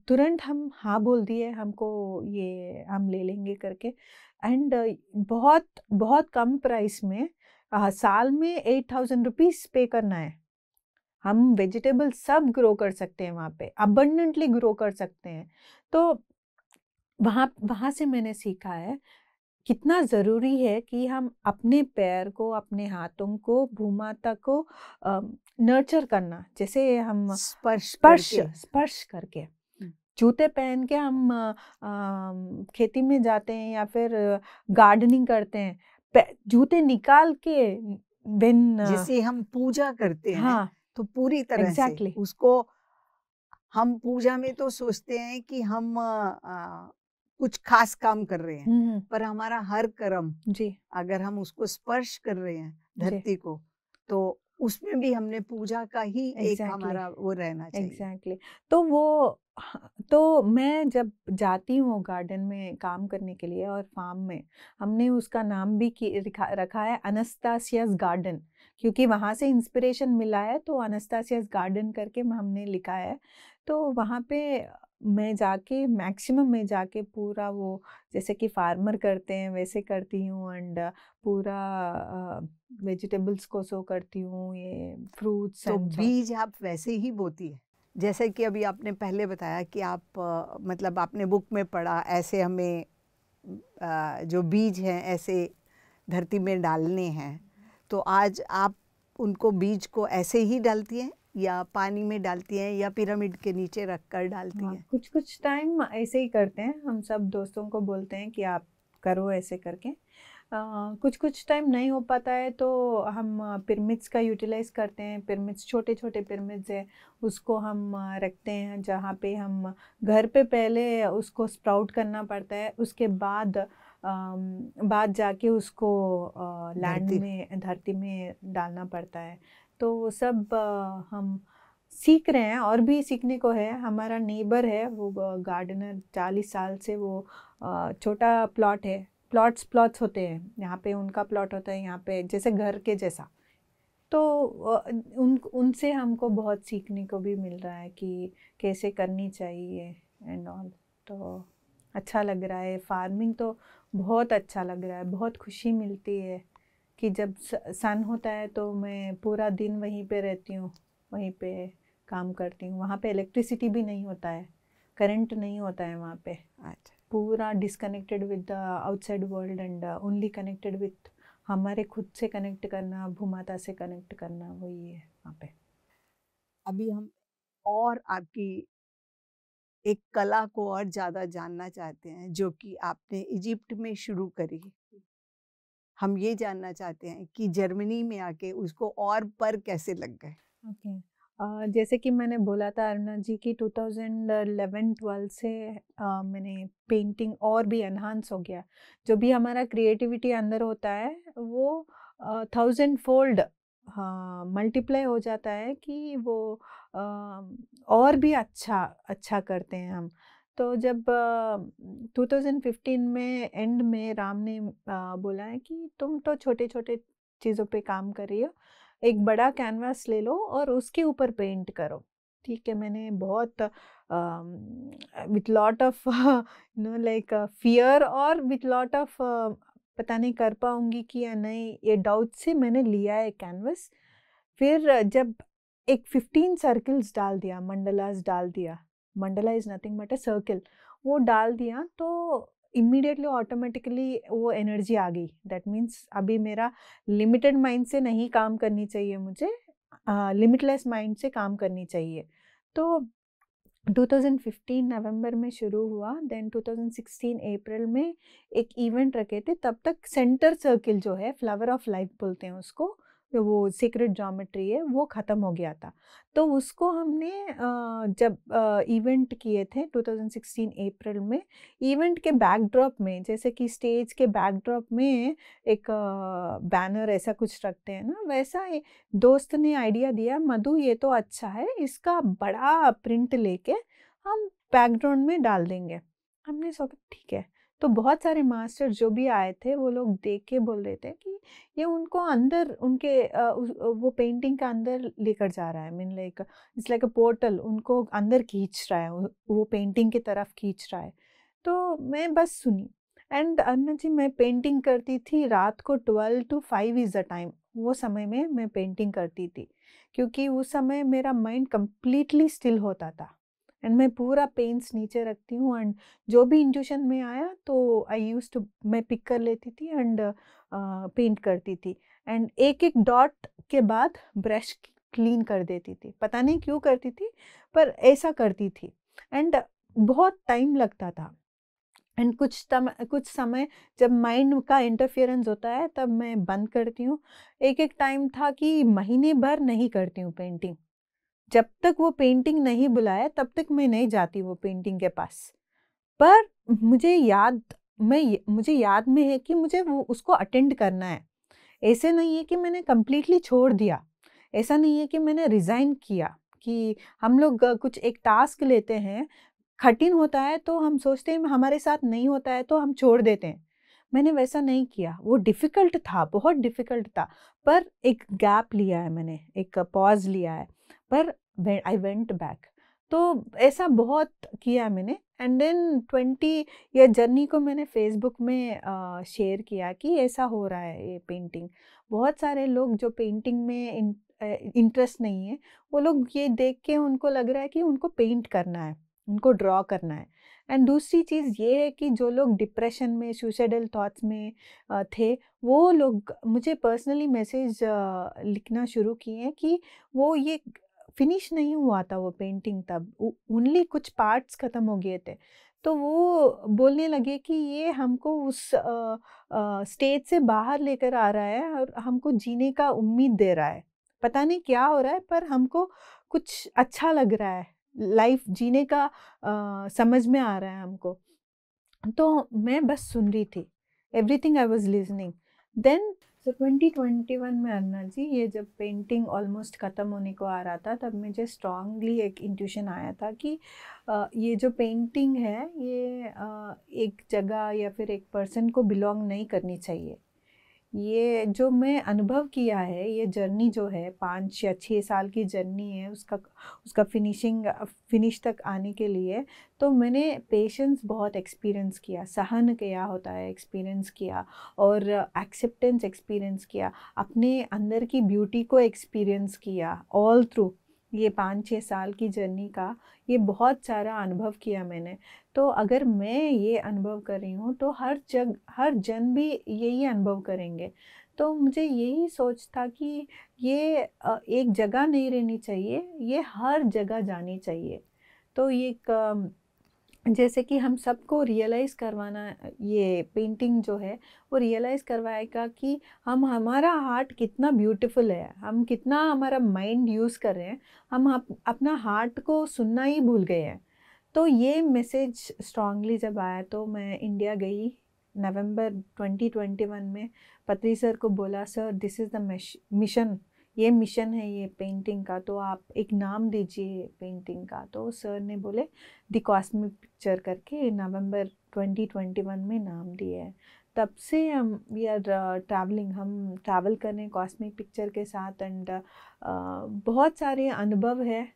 तुरंत हम हाँ बोल दिए, हमको ये हम ले लेंगे करके। एंड बहुत बहुत कम प्राइस में साल में 8,000 रुपीज पे करना है। हम वेजिटेबल सब ग्रो कर सकते हैं वहाँ पे, अबंडेंटली ग्रो कर सकते हैं। तो वहाँ से मैंने सीखा है कितना ज़रूरी है कि हम अपने पैर को, अपने हाथों को, भूमाता को नर्चर करना, जैसे हम स्पर्श करके जूते पहन के हम खेती में जाते हैं या फिर गार्डनिंग करते हैं, जूते निकाल के जिसे हम पूजा करते हैं, हाँ, तो पूरी तरह से उसको हम पूजा में तो सोचते हैं कि हम कुछ खास काम कर रहे हैं, पर हमारा हर कर्म जी, अगर हम उसको स्पर्श कर रहे हैं धरती को, तो उसमें भी हमने पूजा का ही एक हमारा वो रहना चाहिए। तो मैं जब जाती हूँ गार्डन में काम करने के लिए और फार्म में, हमने उसका नाम भी रखा है अनस्तासियास गार्डन, क्योंकि वहाँ से इंस्पिरेशन मिला है, तो अनस्तासियास गार्डन करके हमने लिखा है। तो वहाँ पे मैक्सिमम मैं जाके पूरा वो जैसे कि फार्मर करते हैं वैसे करती हूँ, एंड पूरा वेजिटेबल्स को सो करती हूँ, ये फ्रूट्स। तो बीज आप वैसे ही बोती है, जैसे कि अभी आपने पहले बताया कि आप मतलब आपने बुक में पढ़ा ऐसे हमें जो बीज हैं ऐसे धरती में डालने हैं, तो आज आप उनको बीज को ऐसे ही डालती हैं या पानी में डालती हैं या पिरामिड के नीचे रख कर डालती हैं? कुछ टाइम ऐसे ही करते हैं, हम सब दोस्तों को बोलते हैं कि आप करो ऐसे करके। कुछ टाइम नहीं हो पाता है तो हम पिरामिड्स का यूटिलाइज करते हैं। पिरामिड्स छोटे छोटे पिरामिड्स है, उसको हम रखते हैं जहाँ पे हम घर पे पहले उसको स्प्राउट करना पड़ता है, उसके बाद जाके उसको लैंड में, धरती में डालना पड़ता है। तो वो सब हम सीख रहे हैं, और भी सीखने को है। हमारा नेबर है वो गार्डनर, 40 साल से, वो छोटा प्लॉट है, प्लॉट्स होते हैं यहाँ पे, उनका प्लॉट होता है यहाँ पे जैसे घर के जैसा। तो उनसे हमको बहुत सीखने को भी मिल रहा है कि कैसे करनी चाहिए एंड ऑल। तो अच्छा लग रहा है, फार्मिंग तो बहुत अच्छा लग रहा है, बहुत खुशी मिलती है कि जब सन होता है तो मैं पूरा दिन वहीं पे रहती हूँ, वहीं पे काम करती हूँ। वहाँ पे इलेक्ट्रिसिटी भी नहीं होता है, करंट नहीं होता है वहाँ पे। अच्छा, पूरा disconnected with the outside world and only connected with हमारे खुद से कनेक्ट करना, भूमाता से कनेक्ट करना, वही है वहाँ पे। अभी हम और आपकी एक कला को और ज़्यादा जानना चाहते हैं जो कि आपने इजिप्ट में शुरू करी। हम ये जानना चाहते हैं कि जर्मनी में आके उसको और पर कैसे लग गए? ओके, जैसे कि मैंने बोला था अरुणा जी की 2011-12 से मैंने पेंटिंग और भी एनहांस हो गया। जो भी हमारा क्रिएटिविटी अंदर होता है वो 1000 फोल्ड हाँ मल्टीप्लाई हो जाता है कि वो और भी अच्छा करते हैं हम। तो जब 2015 में एंड में राम ने बोला है कि तुम तो छोटे छोटे चीज़ों पे काम कर रही हो, एक बड़ा कैनवास ले लो और उसके ऊपर पेंट करो। ठीक है, मैंने बहुत with lot of like fear और विथ लॉट ऑफ पता नहीं कर पाऊंगी कि या नहीं, ये डाउट से मैंने लिया है कैनवस। फिर जब एक 15 सर्कल्स डाल दिया, मंडलास डाल दिया, Mandla is nothing but a circle, वो डाल दिया तो इमीडिएटली ऑटोमेटिकली वो एनर्जी आ गई। दैट मीन्स अभी मेरा लिमिटेड माइंड से नहीं काम करनी चाहिए, मुझे लिमिटलेस माइंड से काम करनी चाहिए। तो 2015 नवंबर में शुरू हुआ, देन 2016 अप्रैल में एक इवेंट रखे थे। तब तक सेंटर सर्किल जो है, फ्लावर ऑफ लाइफ बोलते हैं उसको, तो वो सीक्रेट ज्योमेट्री है, वो ख़त्म हो गया था। तो उसको हमने जब इवेंट किए थे 2016 अप्रैल में, इवेंट के बैकड्रॉप में, जैसे कि स्टेज के बैकड्रॉप में एक बैनर ऐसा कुछ रखते हैं ना, वैसा दोस्त ने आइडिया दिया, मधु ये तो अच्छा है, इसका बड़ा प्रिंट लेके हम बैकग्राउंड में डाल देंगे। हमने सोचा ठीक है। तो बहुत सारे मास्टर जो भी आए थे वो लोग देख के बोल रहे थे कि ये उनको अंदर उनके वो पेंटिंग का अंदर लेकर जा रहा है, mean like it's like a portal, उनको अंदर खींच रहा है, वो पेंटिंग की तरफ खींच रहा है। तो मैं बस सुनी। एंड अन्ना जी, मैं पेंटिंग करती थी रात को 12 to 5 इज़ द टाइम, वो समय में मैं पेंटिंग करती थी, क्योंकि उस समय मेरा माइंड कंप्लीटली स्टिल होता था। एंड मैं पूरा पेन्स नीचे रखती हूँ, एंड जो भी इंट्यूशन में आया तो आई यूज टू, मैं पिक कर लेती थी एंड पेंट करती थी। एंड एक एक डॉट के बाद ब्रश क्लीन कर देती थी, पता नहीं क्यों करती थी, पर ऐसा करती थी। एंड बहुत टाइम लगता था। एंड कुछ समय जब माइंड का इंटरफेरेंस होता है तब मैं बंद करती हूँ। एक एक टाइम था कि महीने भर नहीं करती हूँ पेंटिंग। जब तक वो पेंटिंग नहीं बुलाए तब तक मैं नहीं जाती वो पेंटिंग के पास। पर मुझे याद में है कि मुझे वो उसको अटेंड करना है। ऐसे नहीं है कि मैंने कंप्लीटली छोड़ दिया, ऐसा नहीं है कि मैंने रिज़ाइन किया। कि हम लोग कुछ एक टास्क लेते हैं, कठिन होता है तो हम सोचते हैं हमारे साथ नहीं होता है तो हम छोड़ देते हैं। मैंने वैसा नहीं किया, वो डिफ़िकल्ट था, बहुत डिफ़िकल्ट था, पर एक गैप लिया है मैंने, एक पॉज़ लिया है, पर आई वेंट बैक। तो ऐसा बहुत किया है मैंने। एंड देन 20 ये जर्नी को मैंने फ़ेसबुक में शेयर किया कि ऐसा हो रहा है ये पेंटिंग। बहुत सारे लोग जो पेंटिंग में इंटरेस्ट नहीं है, वो लोग ये देख के उनको लग रहा है कि उनको पेंट करना है, उनको ड्रॉ करना है। एंड दूसरी चीज़ ये है कि जो लोग डिप्रेशन में, सुसाइडल थॉट्स में थे, वो लोग मुझे पर्सनली मैसेज लिखना शुरू किए कि वो ये फिनिश नहीं हुआ था वो पेंटिंग तब, ओनली कुछ पार्ट्स ख़त्म हो गए थे। तो वो बोलने लगे कि ये हमको उस स्टेज से बाहर लेकर आ रहा है और हमको जीने का उम्मीद दे रहा है। पता नहीं क्या हो रहा है, पर हमको कुछ अच्छा लग रहा है, लाइफ जीने का समझ में आ रहा है हमको। तो मैं बस सुन रही थी, everything I was listening. Then so 2021 में अन्ना जी, ये जब पेंटिंग ऑलमोस्ट ख़त्म होने को आ रहा था, तब मुझे स्ट्रांगली एक इंट्यूशन आया था कि ये जो पेंटिंग है ये एक जगह या फिर एक पर्सन को बिलोंग नहीं करनी चाहिए। ये जो मैं अनुभव किया है, ये जर्नी जो है 5 या 6 साल की जर्नी है, उसका फिनिश तक आने के लिए, तो मैंने पेशेंस बहुत एक्सपीरियंस किया, सहन क्या होता है एक्सपीरियंस किया, और एक्सेप्टेंस एक्सपीरियंस किया, अपने अंदर की ब्यूटी को एक्सपीरियंस किया ऑल थ्रू ये 5-6 साल की जर्नी का। ये बहुत सारा अनुभव किया मैंने। तो अगर मैं ये अनुभव कर रही हूँ तो हर जन भी यही अनुभव करेंगे। तो मुझे यही सोच था कि ये एक जगह नहीं रहनी चाहिए, ये हर जगह जानी चाहिए। तो ये जैसे कि हम सबको रियलाइज़ करवाना, ये पेंटिंग जो है वो रियलाइज़ करवाएगा कि हमारा हार्ट कितना ब्यूटीफुल है, हम कितना हमारा माइंड यूज़ कर रहे हैं, हम अपना हार्ट को सुनना ही भूल गए हैं। तो ये मैसेज स्ट्रांगली जब आया तो मैं इंडिया गई नवंबर 2021 में। पत्री सर को बोला, sir this is the mission, ये मिशन है ये पेंटिंग का, तो आप एक नाम दीजिए पेंटिंग का। तो सर ने बोले द कॉस्मिक पिक्चर करके नवंबर 2021 में नाम दिए है। तब से हम वी आर ट्रैवलिंग, हम ट्रैवल कर रहे हैं कॉस्मिक पिक्चर के साथ। एंड बहुत सारे अनुभव है,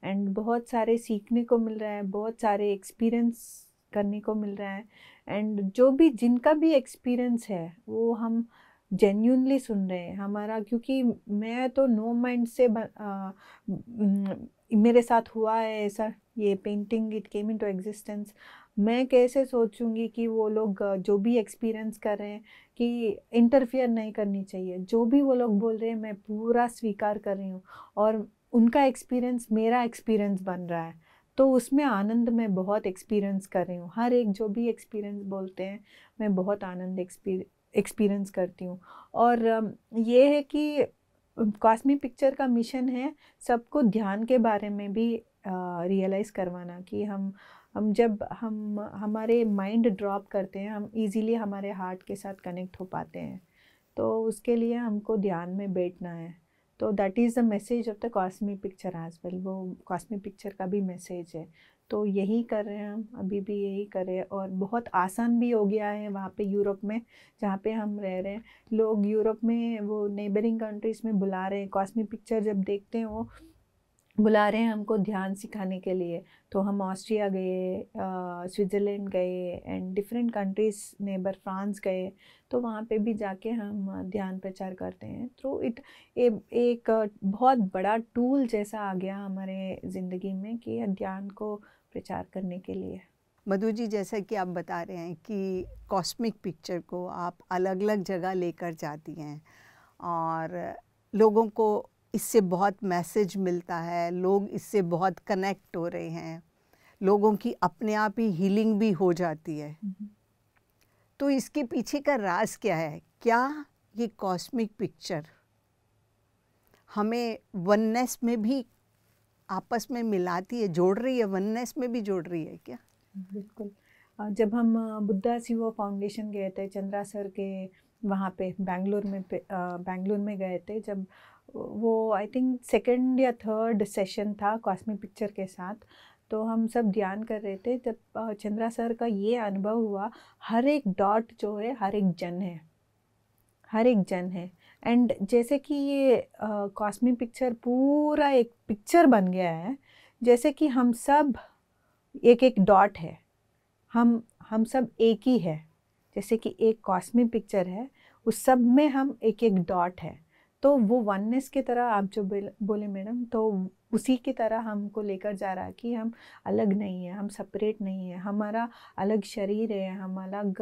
एंड बहुत सारे सीखने को मिल रहा है, बहुत सारे एक्सपीरियंस करने को मिल रहा है। एंड जो भी जिनका भी एक्सपीरियंस है वो हम जेन्यूनली सुन रहे हैं हमारा, क्योंकि मैं तो नो माइंड से मेरे साथ हुआ है ऐसा ये painting it came into existence, मैं कैसे सोचूंगी कि वो लोग जो भी एक्सपीरियंस कर रहे हैं कि इंटरफियर नहीं करनी चाहिए, जो भी वो लोग बोल रहे हैं मैं पूरा स्वीकार कर रही हूँ, और उनका एक्सपीरियंस मेरा एक्सपीरियंस बन रहा है, तो उसमें आनंद मैं बहुत एक्सपीरियंस कर रही हूँ। हर एक जो भी एक्सपीरियंस बोलते हैं मैं बहुत आनंद एक्सपीरियंस करती हूँ। और ये है कि कॉस्मिक पिक्चर का मिशन है सबको ध्यान के बारे में भी रियलाइज़ करवाना, कि हम जब हम हमारे माइंड ड्रॉप करते हैं हम इजीली हमारे हार्ट के साथ कनेक्ट हो पाते हैं, तो उसके लिए हमको ध्यान में बैठना है। तो that is the message of the cosmic picture as well, वो कॉस्मिक पिक्चर का भी मैसेज है। तो यही कर रहे हैं हम, अभी भी यही कर रहे हैं, और बहुत आसान भी हो गया है वहाँ पे यूरोप में जहाँ पे हम रह रहे हैं। लोग यूरोप में वो नेबरिंग कंट्रीज़ में बुला रहे हैं, कॉस्मिक पिक्चर जब देखते हैं वो बुला रहे हैं हमको ध्यान सिखाने के लिए। तो हम ऑस्ट्रिया गए, स्विट्ज़रलैंड गए, and different countries neighbour France गए, तो वहाँ पे भी जाके हम ध्यान प्रचार करते हैं। तो एक बहुत बड़ा टूल जैसा आ गया हमारे ज़िंदगी में कि ध्यान को प्रचार करने के लिए। मधु जी, जैसा कि आप बता रहे हैं कि कॉस्मिक पिक्चर को आप अलग अलग जगह लेकर जाती हैं और लोगों को इससे बहुत मैसेज मिलता है, लोग इससे बहुत कनेक्ट हो रहे हैं, लोगों की अपने आप ही हीलिंग भी हो जाती है। तो इसके पीछे का राज क्या है? क्या ये कॉस्मिक पिक्चर हमें वननेस में भी आपस में मिलाती है, जोड़ रही है, वननेस में भी जोड़ रही है क्या? बिल्कुल। जब हम बुद्धा सिवो फाउंडेशन गए थे चंद्रा सर के वहाँ पे बेंगलुरु में गए थे, जब वो आई थिंक सेकंड या थर्ड सेशन था कॉस्मिक पिक्चर के साथ, तो हम सब ध्यान कर रहे थे। जब चंद्रा सर का ये अनुभव हुआ, हर एक डॉट जो है हर एक जन है, हर एक जन है। एंड जैसे कि ये कॉस्मिक पिक्चर पूरा एक पिक्चर बन गया है, जैसे कि हम सब एक एक डॉट है, हम सब एक ही है। जैसे कि एक कॉस्मिक पिक्चर है, उस सब में हम एक एक डॉट है। तो वो वननेस की तरह आप जो बोले मैडम, तो उसी की तरह हमको लेकर जा रहा है कि हम अलग नहीं है, हम सेपरेट नहीं है, हमारा अलग शरीर है, हम अलग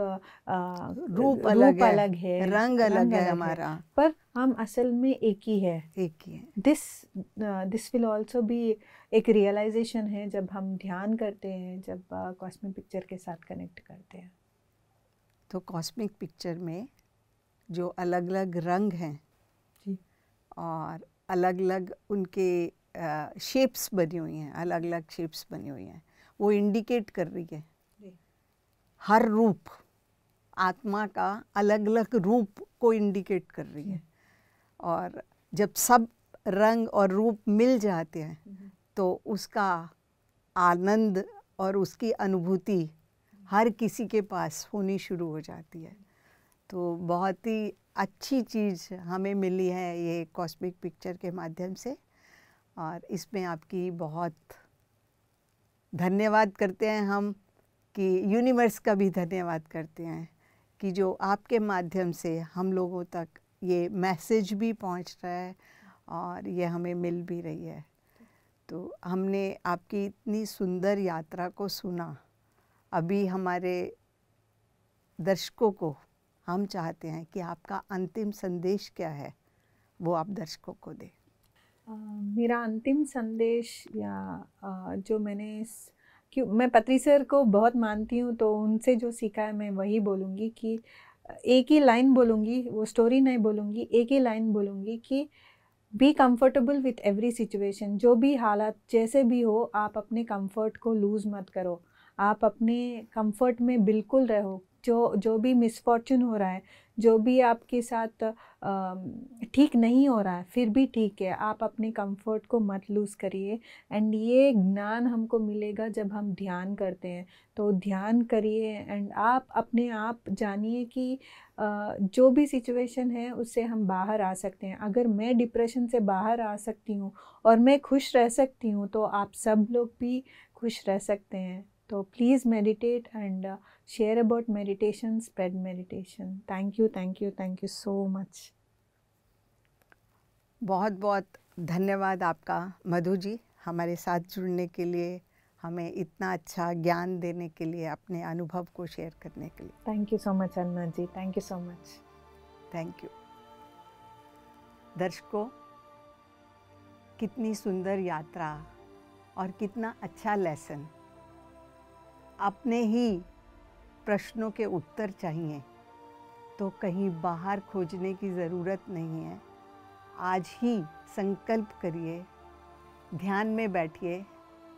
रूप अलग है, रंग अलग है हमारा, पर हम असल में एक ही है। एक ही है। दिस विल ऑल्सो बी एक रियलाइजेशन है जब हम ध्यान करते हैं, जब कॉस्मिक पिक्चर के साथ कनेक्ट करते हैं। तो कॉस्मिक पिक्चर में जो अलग अलग रंग हैं जी, और अलग अलग उनके शेप्स बनी हुई हैं, अलग अलग शेप्स बनी हुई हैं, वो इंडिकेट कर रही है हर रूप, आत्मा का अलग अलग रूप को इंडिकेट कर रही है। और जब सब रंग और रूप मिल जाते हैं तो उसका आनंद और उसकी अनुभूति हर किसी के पास होनी शुरू हो जाती है। तो बहुत ही अच्छी चीज़ हमें मिली है ये कॉस्मिक पिक्चर के माध्यम से, और इसमें आपकी बहुत धन्यवाद करते हैं हम, कि यूनिवर्स का भी धन्यवाद करते हैं कि जो आपके माध्यम से हम लोगों तक ये मैसेज भी पहुंच रहा है और ये हमें मिल भी रही है। तो हमने आपकी इतनी सुंदर यात्रा को सुना। अभी हमारे दर्शकों को हम चाहते हैं कि आपका अंतिम संदेश क्या है, वो आप दर्शकों को दें। मेरा अंतिम संदेश या जो क्यों मैं पत्री सर को बहुत मानती हूँ, तो उनसे जो सीखा है मैं वही बोलूँगी कि एक ही लाइन बोलूँगी, वो स्टोरी नहीं बोलूँगी, एक ही लाइन बोलूँगी कि be comfortable with every situation. जो भी हालात जैसे भी हो, आप अपने कंफर्ट को लूज़ मत करो, आप अपने कंफर्ट में बिल्कुल रहो। जो भी मिसफॉर्चून हो रहा है, जो भी आपके साथ ठीक नहीं हो रहा है, फिर भी ठीक है, आप अपने कंफर्ट को मत लूज़ करिए। एंड ये ज्ञान हमको मिलेगा जब हम ध्यान करते हैं। तो ध्यान करिए एंड आप अपने आप जानिए कि जो भी सिचुएशन है उससे हम बाहर आ सकते हैं। अगर मैं डिप्रेशन से बाहर आ सकती हूँ और मैं खुश रह सकती हूँ, तो आप सब लोग भी खुश रह सकते हैं। तो please meditate and share about meditation, spread meditation. Thank you so much. बहुत बहुत धन्यवाद आपका मधु जी, हमारे साथ जुड़ने के लिए, हमें इतना अच्छा ज्ञान देने के लिए, अपने अनुभव को शेयर करने के लिए। Thank you so much Anna ji, thank you so much. Thank you. दर्शकों, कितनी सुंदर यात्रा और कितना अच्छा लेसन। अपने ही प्रश्नों के उत्तर चाहिए तो कहीं बाहर खोजने की ज़रूरत नहीं है। आज ही संकल्प करिए, ध्यान में बैठिए,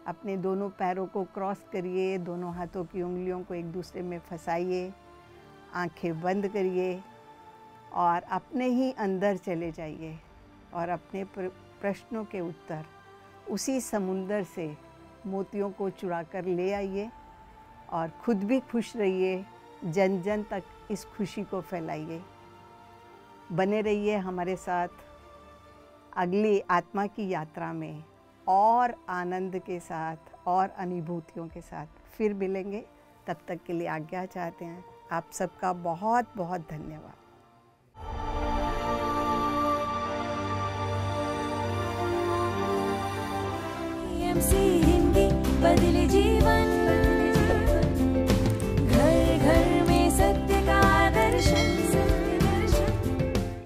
अपने दोनों पैरों को क्रॉस करिए, दोनों हाथों की उंगलियों को एक दूसरे में फंसाइए, आंखें बंद करिए और अपने ही अंदर चले जाइए और अपने प्रश्नों के उत्तर उसी समुंदर से मोतियों को चुरा कर ले आइए और खुद भी खुश रहिए, जन जन तक इस खुशी को फैलाइए। बने रहिए हमारे साथ अगली आत्मा की यात्रा में और आनंद के साथ और अनुभूतियों के साथ फिर मिलेंगे। तब तक के लिए आज्ञा चाहते हैं। आप सबका बहुत बहुत धन्यवाद। हिंदी बदले जीवन।